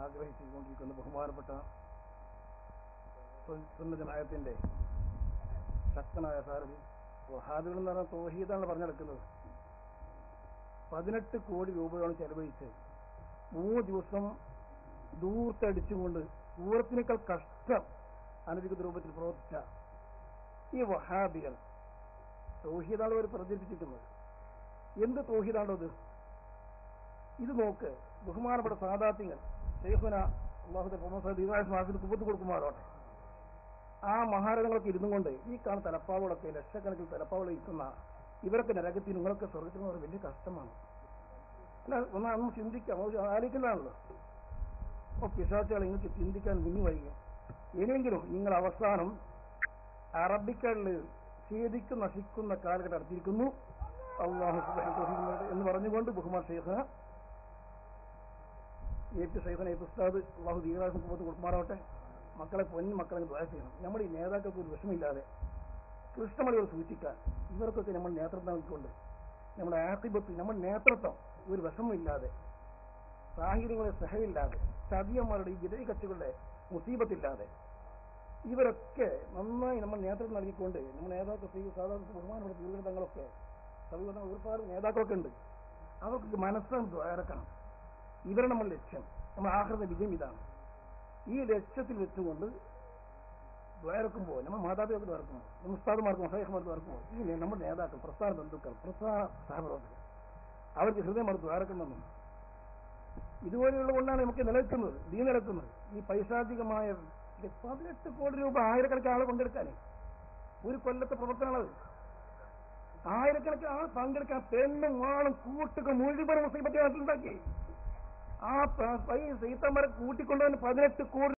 ആഗ്രഹിച്ചുകൊണ്ടിരിക്കുന്ന ബഹുമാനപ്പെട്ട സുന്നത്ത് ജമാഅത്തിന്റെ ശക്തനായ സാരഥി വഹാബികൾ എന്ന് പറഞ്ഞാൽ തൗഹീദാണ് പറഞ്ഞെടുക്കുന്നത്. 18 കോടി രൂപയോളം ചെലവഴിച്ച് 3 ദിവസം ദൂർത്തടിച്ചുകൊണ്ട് ദൂരത്തിനേക്കാൾ കഷ്ടം അനധികൃത രൂപത്തിൽ പ്രവർത്തിച്ച ഈ വഹാബികൾ തൗഹീദാണ് അവർ പ്രചരിപ്പിച്ചിട്ടുള്ളത്. എന്ത് തൗഹീദാണോ ഇത് നോക്ക്. ബഹുമാനപ്പെട്ട സാദാത്യങ്ങൾ ശൈഖുന അല്ലാഹു കുബത്ത് കൊടുക്കുമാറോട്ടെ, ആ മഹാരഥങ്ങളൊക്കെ ഇരുന്നു കൊണ്ട് ഈ കാണുന്ന തലപ്പാവുകളൊക്കെ ലക്ഷക്കണക്കിൽ തലപ്പാവുകൾ ഇരിക്കുന്ന ഇവരൊക്കെ നരകത്തിൽ നിങ്ങളൊക്കെ സ്വർഗത്തിൽ നിന്ന് വലിയ കഷ്ടമാണ്. അല്ല, ഒന്ന് ചിന്തിക്കാം, ആലോചിക്കുന്നതാണല്ലോ. പിശാച്ചുകൾ നിങ്ങൾക്ക് ചിന്തിക്കാൻ മുന്നു വഴിയും ഇനിയെങ്കിലും നിങ്ങൾ അവസാനം അറബിക്കടൽ ഛേദിക്ക് നശിക്കുന്ന കാലഘട്ടം അടുത്തിരിക്കുന്നു. അള്ളാഹു സുബ്ഹാനഹു വ തആല എന്ന് പറഞ്ഞുകൊണ്ട് ബഹുമാൻ ഷെയ്ഖ് ഷെയ്ഖിനെ ഉസ്താദ് അള്ളാഹു ദീർഘായുസ്സും ഖുവ്വത്തും കൊടുക്കുമാറാവട്ടെ. മക്കളെ മക്കളെ ദുആ ചെയ്യണം. നമ്മുടെ ഈ നേതാക്കൾക്ക് ഒരു വിഷമില്ലാതെ കൃഷ്ണമണികൾ സൂക്ഷിക്കാൻ ഇവർക്കൊക്കെ നമ്മൾ നേതൃത്വം നൽകിക്കൊണ്ട് നമ്മുടെ ആഖിബത്ത് നമ്മുടെ നേതൃത്വം ഒരു വിഷമമില്ലാതെ സാഹചര്യങ്ങളെ സഹയില്ലാതെ ചതിയന്മാരുടെ ഈ വിതഴി കക്ഷികളുടെ മുസീബത്തില്ലാതെ ഇവരൊക്കെ നന്നായി നമ്മൾ നേതൃത്വം നൽകിക്കൊണ്ട് നമ്മുടെ നേതാക്കൾ സാധാരണ ബഹുമാനമുള്ള ദീർഘതങ്ങളൊക്കെ സർവ്വ ഒരുപാട് നേതാക്കളൊക്കെ ഉണ്ട്. അവർക്ക് മനസ്സിലാണ് ദ്വാരക്കണം. ഇവരെ നമ്മൾ ലക്ഷ്യം നമ്മൾ ആഹൃത വിജയം ഇതാണ്. ഈ ലക്ഷ്യത്തിൽ വെച്ചുകൊണ്ട് ദ്വാരക്കുമ്പോൾ നമ്മൾ മാതാപിതാക്കൾ ദ്വാരക്കുമ്പോൾ നമ്മൾ ഉസ്താദുമാർക്കും മഹേഖന്മാർക്ക് ദ്വാരക്കുമ്പോൾ ഈ നമ്മുടെ നേതാക്കൾ പ്രസ്ഥാന ബന്ധുക്കൾ പ്രസ്ഥാന സഹപ്രവർത്തകർ അവർക്ക് ഹൃദയം അത് ദ്വാരക്കണമെന്നും ഇതുപോലെയുള്ള കൊണ്ടാണ് നമുക്ക് നിലനിൽക്കുന്നത് നിലനിൽക്കുന്നത്. ഈ പൈശാചികമായ 18 കോടി രൂപ ആയിരക്കണക്കിന് ആളെ പങ്കെടുക്കാനേ ഒരു കൊല്ലത്തെ പ്രവർത്തനമാണത്. ആയിരക്കണക്കിന് ആൾ പങ്കെടുക്കാൻ പെണ്ണും ആളും കൂട്ടുക മുഴുവൻ മുസ്ലിം പറ്റി നാട്ടിലുണ്ടാക്കി ആ പൈസ ഈത്തന്മാരെ കൂട്ടിക്കൊണ്ടുവന്ന് 18 കോടി